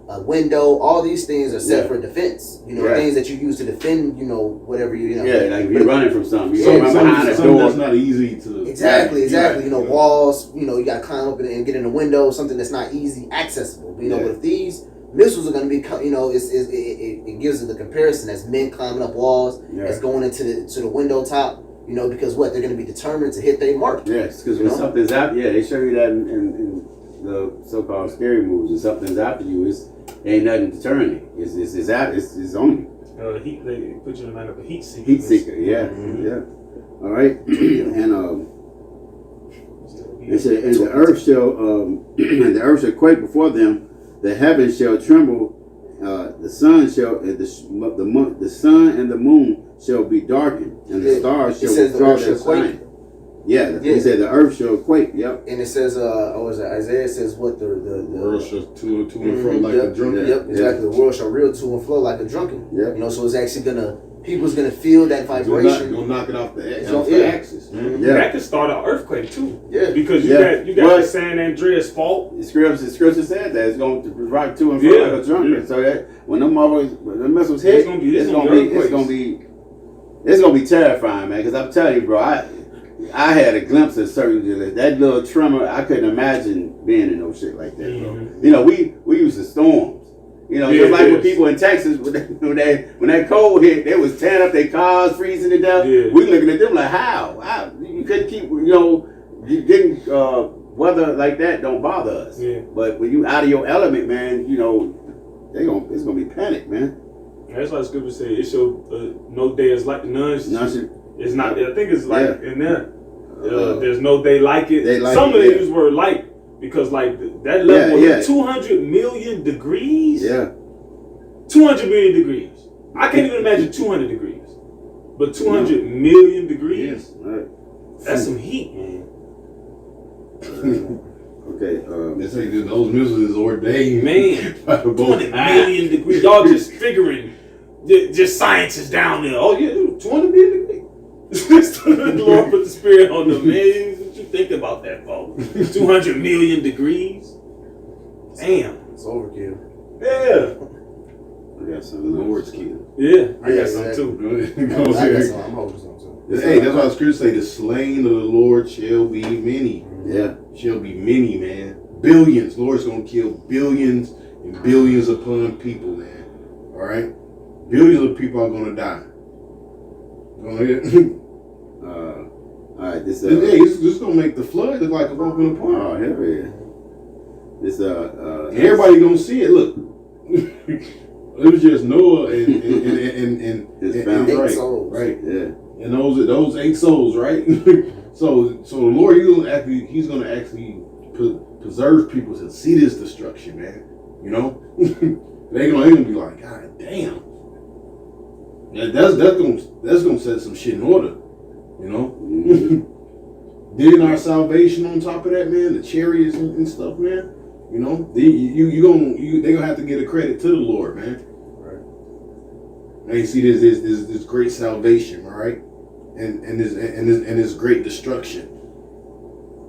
a window, all these things are set for defense. You know, things that you use to defend. You know, whatever you know. Yeah, like you're running from something. Something behind a door. that's not easy to. Exactly. You know, walls. You know, you got to climb up and get in a window. Something that's not easy accessible. But, you know, with these missiles are going to be, you know, it gives it the comparison as men climbing up walls, as going into the window top. You know, because they're going to be determined to hit their mark. Yes, because when something's out, they show you that in the so-called scary movies. When something's after you, ain't nothing deterring it. It's on you. Heat. They put you in like a heat seeker. Heat seeker. Yeah. All right, and it said, and the earth shall quake before them. The heavens shall tremble. The sun and the moon shall be darkened, and the stars shall withdraw their sign. Yeah, he said the earth shall quake. Yep. And it says, Isaiah says what the world shall to and fro like a drunken. Yep, exactly. The world shall reel to and flow like a drunken. Yep. You know, so it's actually people's gonna feel that vibration. Gonna knock it off the axis. Yeah. That could start an earthquake too. Yeah. Because you got the San Andreas fault. The scripture said that it's going to rock to and fro like a drunken. So that when the missiles hit, it's gonna be terrifying, man. Because I'm telling you, bro, I had a glimpse of certain that little tremor. I couldn't imagine being in no shit like that, bro. You know, we used to storms. You know, just like with people in Texas, when that cold hit, they was tearing up their cars, freezing to death. Yeah. We looking at them like, how you couldn't keep, getting weather like that don't bother us. Yeah. But when you out of your element, man, you know, it's gonna be panic, man. That's why the scripture say it shall no day is like none. It's not. I think it's like in there. There's no day like it. Some of they use word like. Because like that level was 200 million degrees. Yeah. 200 million degrees. I can't even imagine 200 degrees. But 200 million degrees? Right. That's some heat, man. Okay. They say that those missiles is ordained. Man. 200 million degrees. Y'all just figuring. Just scientists down there. Oh yeah, 200 million degrees. The Lord put the spirit on them, man. What you think about that, folks? 200 million degrees? Damn. It's overkill. Yeah. I got some Lord's kill. Yeah, I got some too. I got some. I'm holding some too. Hey, that's why the scripture say the slain of the Lord shall be many. Yeah. Shall be many, man. Billions. Lord's gonna kill billions and billions upon people, man. All right? Billions of people are gonna die. Go ahead. All right, this it's gonna make the flood look like a open apart. Oh, hell yeah. This everybody gonna see it. Look, it was just Noah and his family, right? Right. Yeah. And those 8 souls, right? So the Lord, he's gonna actually preserve people to see this destruction, man. You know, they gonna be like, God damn. Yeah, that's gonna set some shit in order. You know. Then our salvation on top of that, man, the chariots and stuff, man. You know, they gonna have to get a credit to the Lord, man. Right. And you see this great salvation, all right, and this great destruction.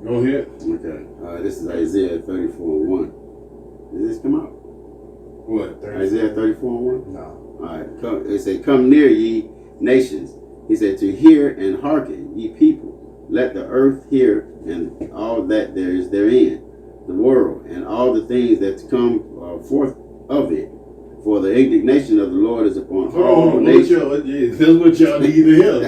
You don't hear it? Okay. This is Isaiah 34:1. Did this come out? What? Isaiah 34:1? No. All right. It said, "Come near, ye nations." He said, "To hear and hearken, ye people. Let the earth hear, and all that there is therein, the world, and all the things that come forth of it. For the indignation of the Lord is upon all nations." That's what y'all need to hear.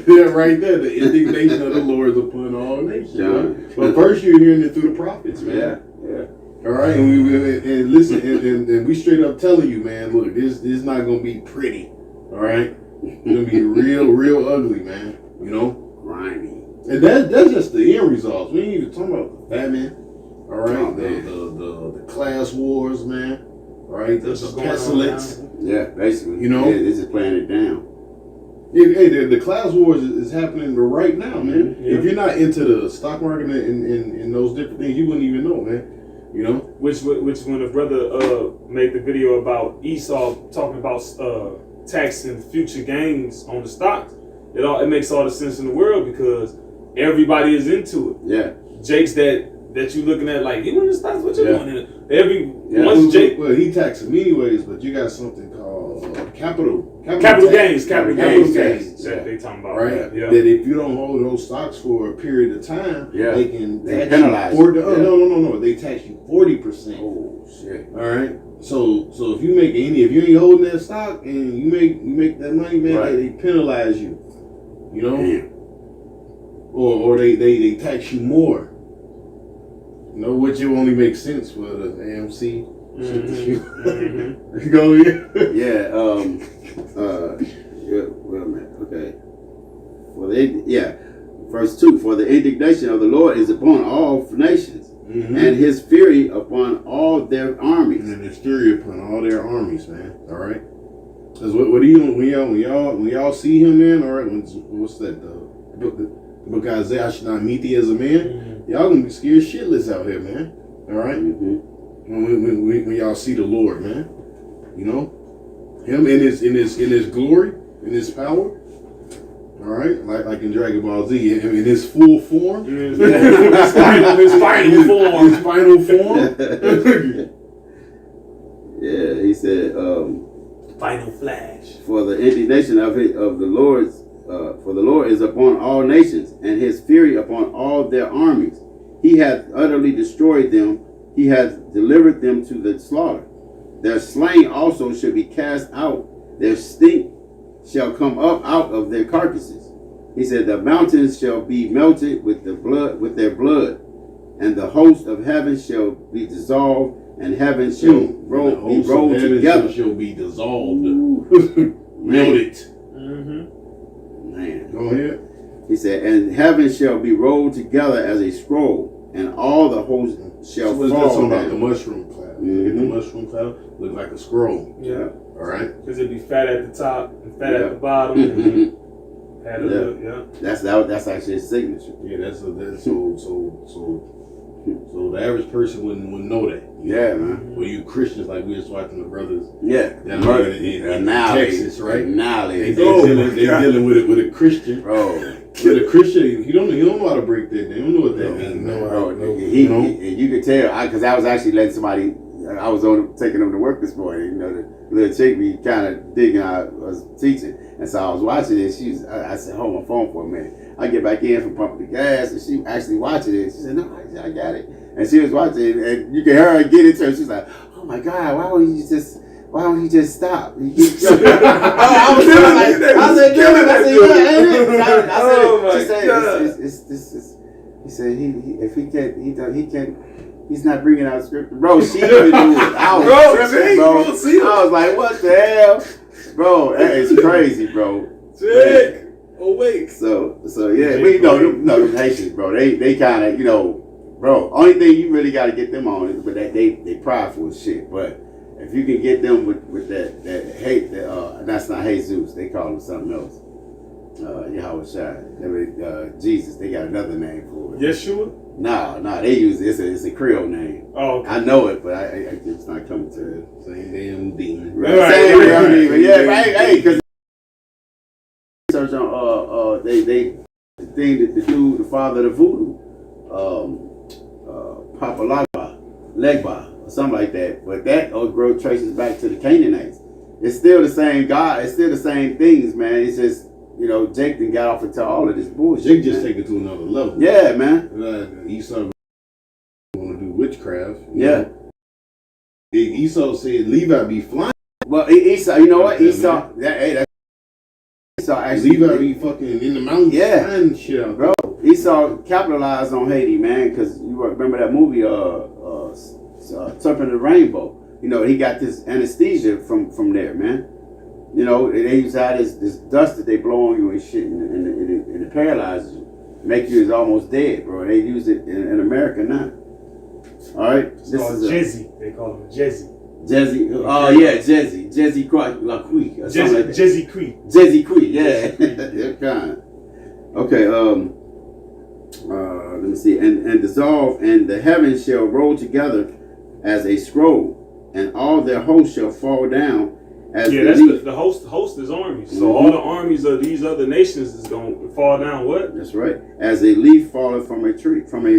Yeah, right there. The indignation of the Lord is upon all nations. Right? But first, you're hearing it through the prophets, man. Yeah. All right, and listen, and we straight up telling you, man. Look, this is not gonna be pretty. All right, it's gonna be real ugly, man. You know. Grimy. And that's just the end results. We ain't even talking about the famine, all right, the class wars, man, all right, the pestilence. Yeah, basically. You know? Yeah, this is playing it down. Hey, the class wars is happening right now, man. Yeah. If you're not into the stock market and those different things, you wouldn't even know, man. You know? Which when a brother made the video about Esau talking about taxing future gains on the stocks, it makes all the sense in the world because everybody is into it. Yeah. Jake's that you looking at like, you want the stocks? What you doing? Once Jake, well, he taxes them anyways, but you got something called capital gains. That they talking about, right? Yeah. That if you don't hold those stocks for a period of time, they can tax penalize you. you. No, they tax you 40%. Oh shit. All right. So if you make if you ain't holding that stock and you make that money, man, they penalize you. You know, or they tax you more. You know, which will only make sense for the AMC. Mm-hmm. Go here. Yeah. Wait a minute. Okay. Verse 2. For the indignation of the Lord is upon all nations, and His fury upon all their armies. And His fury upon all their armies, man. All right. Cause what do you when y'all see Him, man? All right. What's that? The book of Isaiah should not meet thee as a man. Y'all gonna be scared shitless out here, man. All right. When y'all see the Lord, man, you know, Him in His glory, in His power. All right, like in Dragon Ball Z, in His full form, His final form. Yeah, he said. Final flash. For the indignation of the Lord's, for the Lord is upon all nations, and His fury upon all their armies. He hath utterly destroyed them. He hath delivered them to the slaughter. Their slain also shall be cast out. Their stink shall come up out of their carcasses. He said, the mountains shall be melted with their blood, and the host of heaven shall be dissolved, and heaven shall be rolled together. Shall be dissolved, melted. Man, go ahead. He said, and heaven shall be rolled together as a scroll, and all the hosts shall fall down. About the mushroom cloud. Get the mushroom cloud, look like a scroll. Yeah. All right. Because it'd be fat at the top and fat at the bottom. That's actually his signature. Yeah, so the average person wouldn't know that. Yeah, man. Well, you Christians, like we was watching the brothers. Yeah. Down in Texas, right? They dealing with a Christian. Bro. With a Christian, he don't know how to break that. They don't know what that means. You could tell, because I was actually letting somebody. I was taking them to work this morning. You know, the little chick be kind of digging. I was teaching, and so I was watching it. I said, "Hold my phone for a minute." I get back in from pumping the gas, and she actually watching it. She said, "No, I got it." And she was watching it, and you can hear her get into it. She's like, "Oh my God, why don't you just stop?" I said, he's not bringing out scripture. Bro, she even knew it. I was tripping, bro. I was like, what the hell? Bro, that is crazy, bro. Jake. Oh wait. So yeah, but you know, them Haitians, bro, they kind of, you know, bro. Only thing you really got to get them on is, but that they prideful as shit. But if you can get them with that hate, that's not Jesus. They call him something else. Yahweh Shai. Jesus. They got another name for it. Yeshua? Nah. They use it. It's a Creole name. Oh, okay. I know it, but I it's not coming to it. Same damn demon. Right. Same damn demon. Yeah, right. Hey, because research on they the thing that the dude, the father of the voodoo, Papa Legba, or something like that. But that growth traces back to the Canaanites. It's still the same God. It's still the same things, man. It's just, you know, Jake then got off into all of this bullshit. Jake just man. take it to another level. Yeah, man. Esau want to do witchcraft. Yeah. Esau said Levi be flying. Well, Esau, you know what? Yeah, Esau, that's Esau actually. Levi be fucking in the mountains. Yeah. Flying shit out. Bro, Esau capitalized on Haiti, man, because you remember that movie, Serpent of the Rainbow. You know, he got this anesthesia from there, man. You know, they used to have this dust that they blow on you and shit, and it paralyzes you, make you almost dead, bro. They use it in America now. All right, It's called Jezzy. They call him Jezzy. Jezzy. Oh yeah, Jezzy Creek or something like that. Jezzy Creek. Jezzy Creek, yeah. That kind. Okay, let me see. And dissolve, and the heavens shall roll together as a scroll, and all their hosts shall fall down as that's the host is armies. So all the armies of these other nations is gonna fall down. What? That's right. As a leaf falling from a tree, from a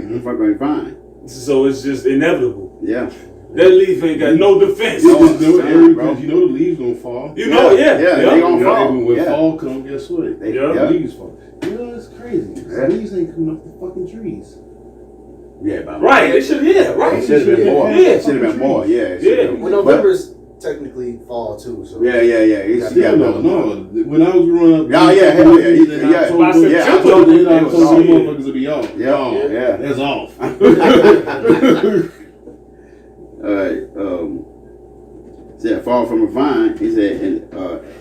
vine. So it's just inevitable. Yeah. That leaf ain't got no defense. Because you bro. know the leaves gonna fall. You know, Yeah, they gonna fall. When Yeah. fall come, guess what? Yeah. The leaves fall. You know, it's crazy. Yeah. The leaves ain't coming off the fucking trees. Yeah, but Right, it should, right. It should have been more. Yeah. It should have been more. Yeah. It should've Yeah. been. Well, November's technically fall too. So Yeah. It's, Still no. When I was growing up, hell yeah. in October, Yeah, October, October, October, motherfuckers will be off. Yeah. That's off. All right. Said fall from a vine. He said, and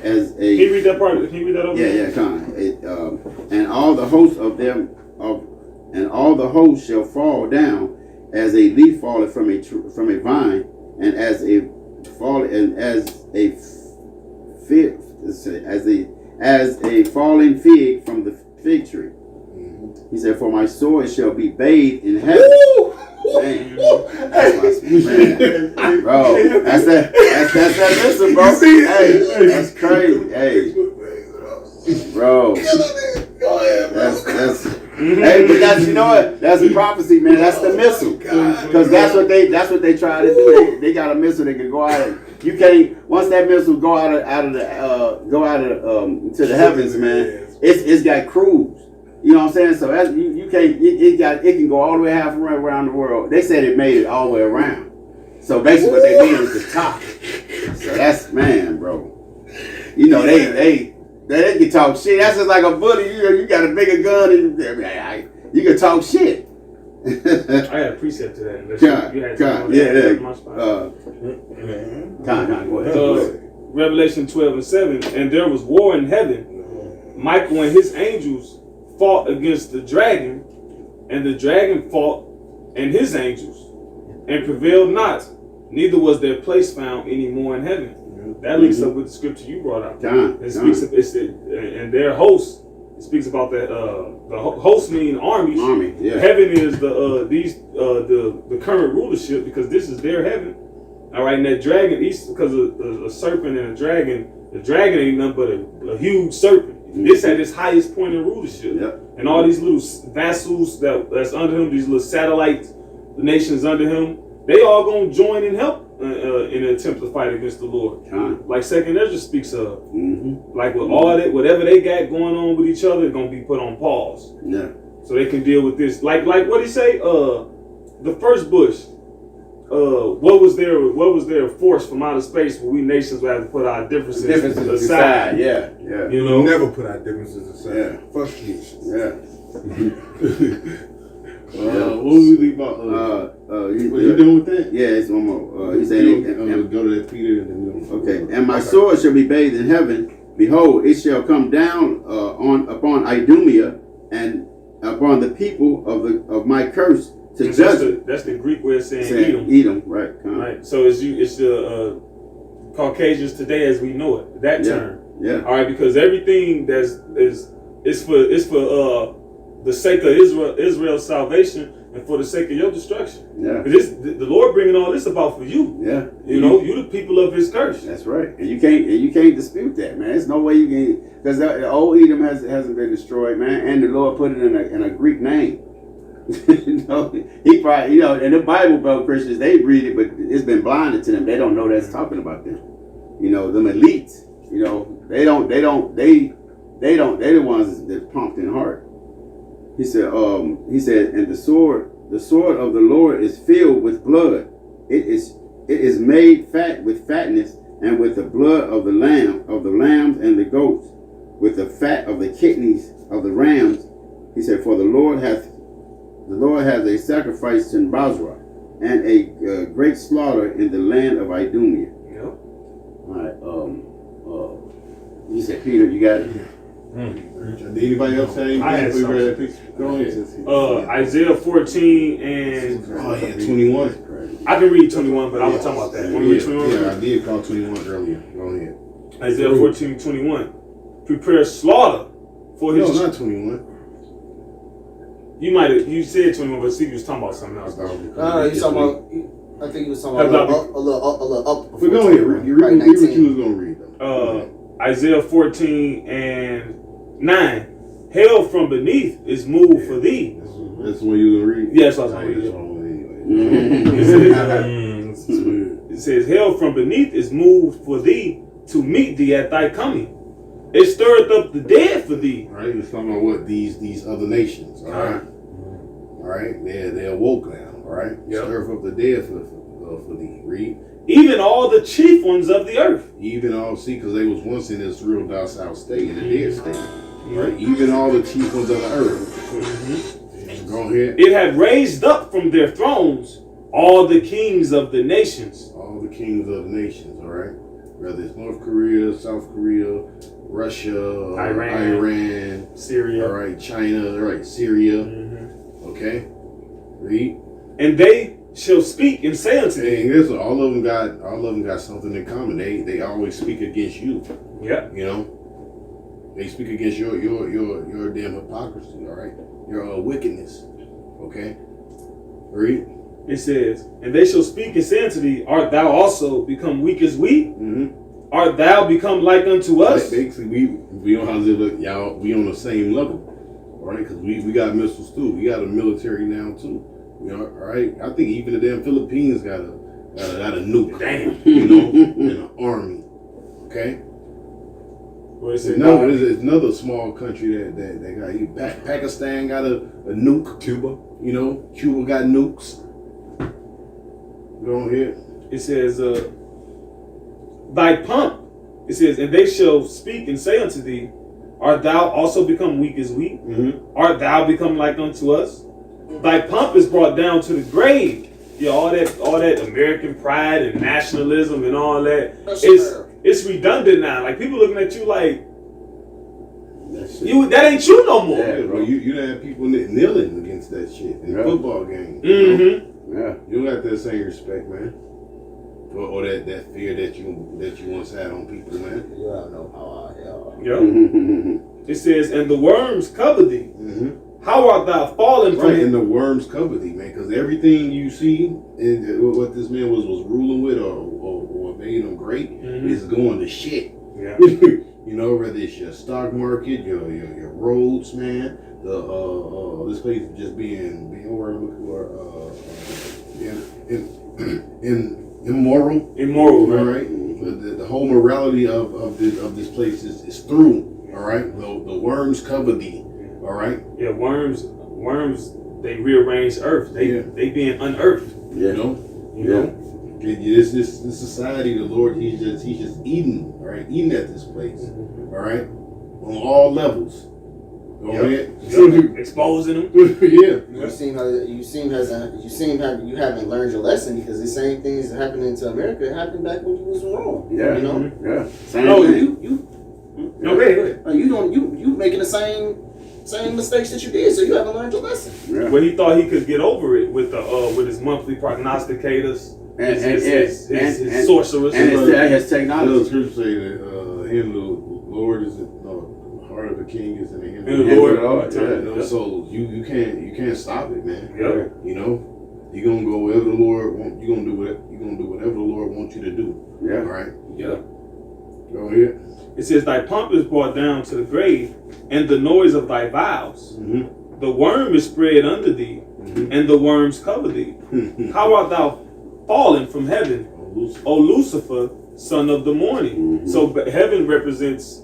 as a. Can you read that part? Can you read that over? Yeah, kind of. And all the hosts of them, and all the hosts shall fall down, as a leaf falleth from a vine, and as a falling fig from the fig tree. He said, "For my sword shall be bathed in heaven." Man, bro, that's that listen, bro. Hey, that's crazy. Hey, bro, that's. Hey, but that's, you know what? That's a prophecy, man. That's the missile, because that's what they try to do. They got a missile that can go out. You can't, once that missile go out to the heavens, man. It's got crews. You know what I'm saying? So that's, you can't. It can go all the way half around the world. They said it made it all the way around. So basically, what they mean is the top. So that's, man, bro. You know they can talk shit. That's just like a bully. You got a bigger gun, and you can talk shit. I had a precept to that. Go ahead. Revelation 12:7, and there was war in heaven. Michael and his angels fought against the dragon, and the dragon fought and his angels, and prevailed not. Neither was their place found any more in heaven. That links up with the scripture you brought out. It speaks of, and their hosts. It speaks about that. The hosts mean armies. Army, yeah. Heaven is the current rulership, because this is their heaven. All right, and that dragon, because of a serpent and a dragon, the dragon ain't nothing but a huge serpent. This at its highest point in rulership. Yep. And all these little vassals that's under him, these little satellite nations under him, they all gonna join and help in an attempt to fight against the Lord. Like Second Ezra speaks of. Like with all that, whatever they got going on with each other, gonna be put on pause. Yeah. So they can deal with this. Like what he say? The first Bush. What was their force from outer space where we nations would have to put our differences aside? Yeah. You know, never put our differences aside. Yeah. Fuck you. Yeah. What was we leave out? What you doing with that? Yeah, it's one more. He said, go to that Peter and then okay. And my sword shall be bathed in heaven, behold, it shall come down upon Idumea and upon the people of my curse to judge. That's the Greek way of saying Edom. Edom, right? Right. So it's the Caucasians today as we know it. That term. Yeah. All right, because everything it's for the sake of Israel's salvation and for the sake of your destruction. Yeah. The Lord bringing all this about for you. Yeah. You know, you the people of His curse. That's right, and you can't dispute that, man. There's no way you can, because the old Edom hasn't been destroyed, man, and the Lord put it in a Greek name. You know, He probably, you know, in the Bible Belt Christians, they read it, but it's been blinded to them. They don't know that's talking about them. You know, them elites. You know, they're the ones that's pumped in heart. He said, and the sword of the Lord is filled with blood. It is made fat with fatness, and with the blood of the lambs and the goats, with the fat of the kidneys of the rams. He said, for the Lord has a sacrifice in Basra, and a great slaughter in the land of Idumea. Yep. All right. You said, Peter, you got it. Did anybody else say anything? I had We read something. that? Go ahead. Isaiah 14 and 21. I can read 21, but I'm gonna talk about that. Want me to read 21? Yeah, I did call 21 earlier. Go ahead. Isaiah 14, 21. Prepare slaughter for No, his. not 21. You said 21, but Steve was talking about something else. No, he's talking about. I think he was talking about a little up. But go ahead, read what you was gonna read though. Isaiah 14 and 9. Hell from beneath is moved for thee. That's what you was gonna read? Yes, I was gonna read it. It says, hell from beneath is moved for thee to meet thee at thy coming. It stirreth up the dead for thee. All right, he's talking about what these other nations. All right, all right, they're woke now. All right, stir up the dead for thee. Read. Even all the chief ones of the earth. Even all, because they was once in this real docile state, in a dead state. Right? Even all the chief ones of the earth. Go ahead. It had raised up from their thrones all the kings of the nations. All the kings of the nations, all right? Whether it's North Korea, South Korea, Russia, Iran, Syria. All right, China, all right, Syria. Okay? Read. And they shall speak and say unto thee. And listen, all of them got something in common. They always speak against you. Yeah. You know? They speak against your damn hypocrisy, all right? Your wickedness. Okay? Read. It says, and they shall speak and say unto thee, art thou also become weak as we? Mm-hmm. Art thou become like unto us? Basically, we don't have to look, y'all, we on the same level. All right? Because we got missiles too. We got a military now too. You know, all right? I think even the damn Philippines got a nuke. Damn. You know, and an army. Okay? Well, it's another small country that got Pakistan got a nuke. Cuba. You know, Cuba got nukes. Go ahead. It says, thy pomp. It says, and they shall speak and say unto thee, art thou also become weak as we? Mm-hmm. Art thou become like unto us? Thy pomp is brought down to the grave. Yeah, all that American pride and nationalism and all that. It's redundant now. Like people looking at you like that ain't you no more. Yeah, bro. You done have people kneeling against that shit in football games. Mm-hmm. Yeah. You don't got that same respect, man. Or that fear that you once had on people, man. You don't know how I am. Yep. It says, and the worms cover thee. Mm-hmm. How art thou fallen from Right, and the worms cover thee, man, because everything you see and what this man was ruling with or made him great is going to shit. Yeah. You know, whether it's your stock market, your roads, man, this place just being immoral. Immoral, All right? right. The whole morality of this place is through. All right. The worms cover thee. All right. Yeah, worms. They rearrange Earth. They being unearthed. Yeah. You know. This society, the Lord, He's just eating. All right, eating at this place. All right, on all levels. Go ahead. Exposing them. Yeah. You haven't learned your lesson because the same things that happening to America happened back when you was wrong. Yeah. You know. Yeah. Same No, thing. No, go ahead. Like, you making the same mistakes that you did, so you haven't learned your lesson. Yeah. Well, he thought he could get over it with his monthly prognosticators, his sorcerers, and his The technology. scripture say that him, the Lord is the heart of the king is in the hand of And the the Lord. Lord, You know, yeah. so you can't stop it, man. Yeah. You know, you're gonna go wherever the Lord wants. You're gonna do whatever the Lord wants you to do. Yeah. All right. Yeah. Go ahead. It says, "Thy pomp is brought down to the grave, and the noise of thy vows. Mm-hmm. The worm is spread under thee, and the worms cover thee. How art thou fallen from heaven, O Lucifer, son of the morning?" So heaven represents,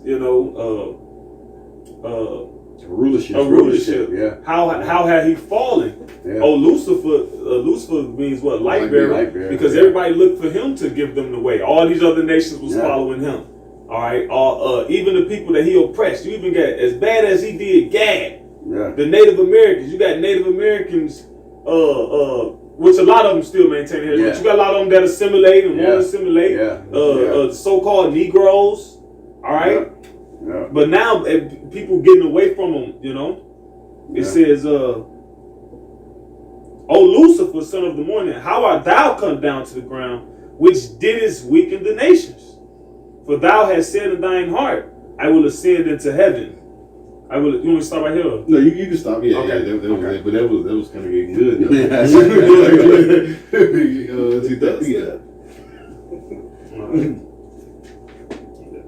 Rulership. a rulership. Yeah. How had he fallen? Yeah. Oh, Lucifer means what? Light bearer. Light bearer, Because yeah. everybody looked for him to give them the way. All these other nations was Yeah. following him. All right. Even the people that he oppressed. You even got, as bad as he did Gad, Yeah. the Native Americans. You got Native Americans, which a lot of them still maintain heritage. Yeah. But you got a lot of them that assimilate and Yeah. won't assimilate. Yeah. So-called Negroes. All right. Yeah. But now people getting away from them, It Yeah. says, "O Lucifer, son of the morning, how art thou come down to the ground, which didst weaken the nations? For thou hast said in thine heart, I will ascend into heaven." You want me to start right here? No, you can stop. Yeah, Okay. yeah. That was, but that was kind of getting good.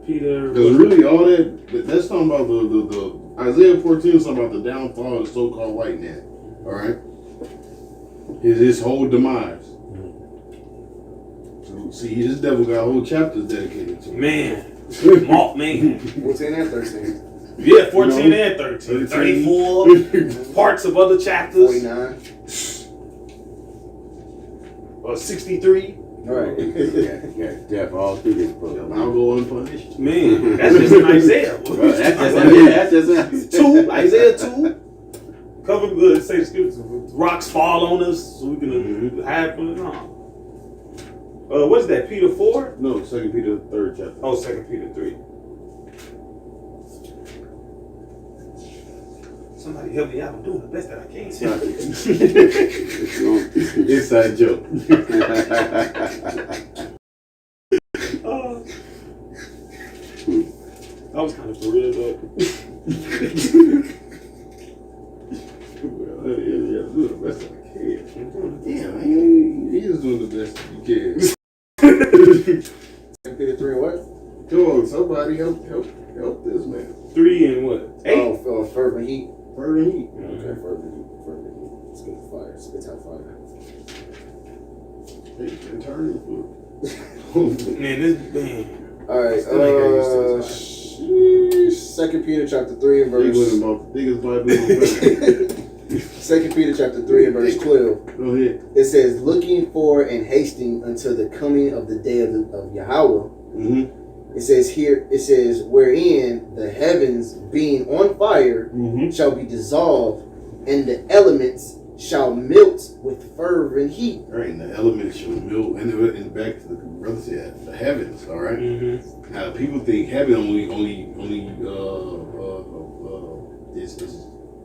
Peter. Because really, all that's talking about the Isaiah 14 is talking about the downfall of the so-called white man. All right, his whole demise. So, see, this devil got whole chapters dedicated to him. Man. Mark, man. 14 and 13. Yeah, 14 and 13. 34. Parts of other chapters. 49. 63. All right. Yeah. Death all through this book. I'll go unpunished. Man, that's just in Isaiah. Bro, that's just 2, Isaiah 2. Cover good, say the scriptures. Rocks fall on us so we can hide from the harm. What is that, Peter 4? No, 2 Peter 3rd chapter. Oh, 2 Peter 3. Somebody help me out. I'm doing the best that I can. Inside joke. That was kind of for real, though. Well, yeah, do the best I can. Yeah, man, he is doing the best he can. Peter 3 and what? Come on, somebody help this man. 3 and what? 8? Oh, fervent heat. Fervent heat. Okay, fervent heat. Spit fire. Spits out fire. Hey, and turn your foot. Man, this man. All right. Still ain't got used to this. 2 Peter chapter 3 and He wasn't verse. about the biggest Bible in the 2 Peter chapter 3 and verse 12. Go ahead. It says, "Looking for and hasting until the coming of the day of Yahweh." Mm-hmm. It says here. It says, "Wherein the heavens being on fire Mm-hmm. shall be dissolved, and the elements shall melt with fervent heat." Right, and the elements shall melt, and back to the brother said, the heavens. All right. Mm-hmm. Now people think heaven only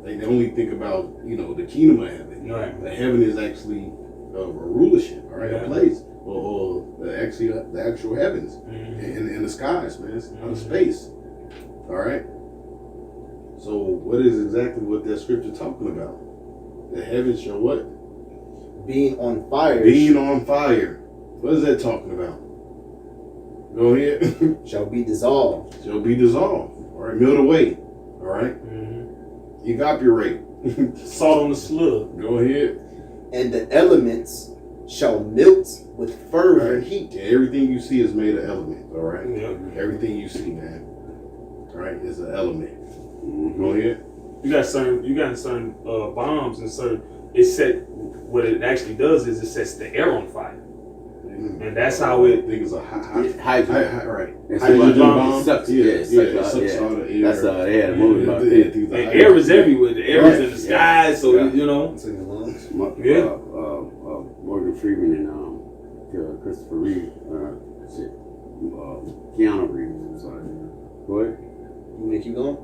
they only think about the kingdom of heaven. Right. But heaven is actually a rulership, all right, Yeah. a place, or the actual heavens Mm-hmm. in the skies, man. It's out of space. All right. So what is exactly what that scripture talking about? The heavens shall what? Being on fire. Being on fire. What is that talking about? Go ahead. Shall be dissolved. Shall be dissolved. All right, melt away. All right, evaporate. Salt on the slug. Go ahead. And the elements shall melt with fervent Right. heat. Yeah, everything you see is made of elements. All right. Yep. Everything you see, man. All right, is an element. Go ahead. You got certain bombs and certain. It set. What it actually does is it sets the air on fire, and that's how I it. think it's a Hydrogen. right. It's Hydrogen bomb. bomb. Sucks. Yeah, Yeah, it sucks sucks out, all the air. That's they had a movie about that. And air is everywhere. The air is in the sky, so Yeah. It's in your lungs. Yeah. Morgan Freeman and Christopher Reeve. Keanu Reeves. I'm sorry. Go ahead. You want me to keep going?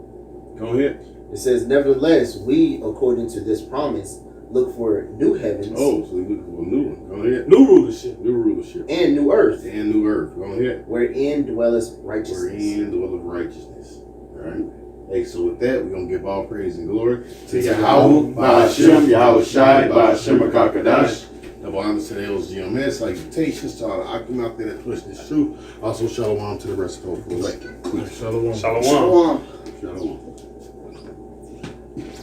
Go ahead. It says, nevertheless, we, according to this promise, look for new heavens Oh, so we looking for a new one. Go ahead. New rulership. New rulership. and new earth, And new earth. Go ahead. wherein dwelleth righteousness. Wherein dwelleth righteousness. All right. Hey, so with that, we're going to give all praise and glory to Yahweh, Ba'ashem, Yahweh Shai, Ba'ashem, Akakadash. Double honor to the elders, GMS, salutations to all the Akim out there that push this through. Also, shalom to the rest of the whole elect. Shalom. Shalom. Shalom.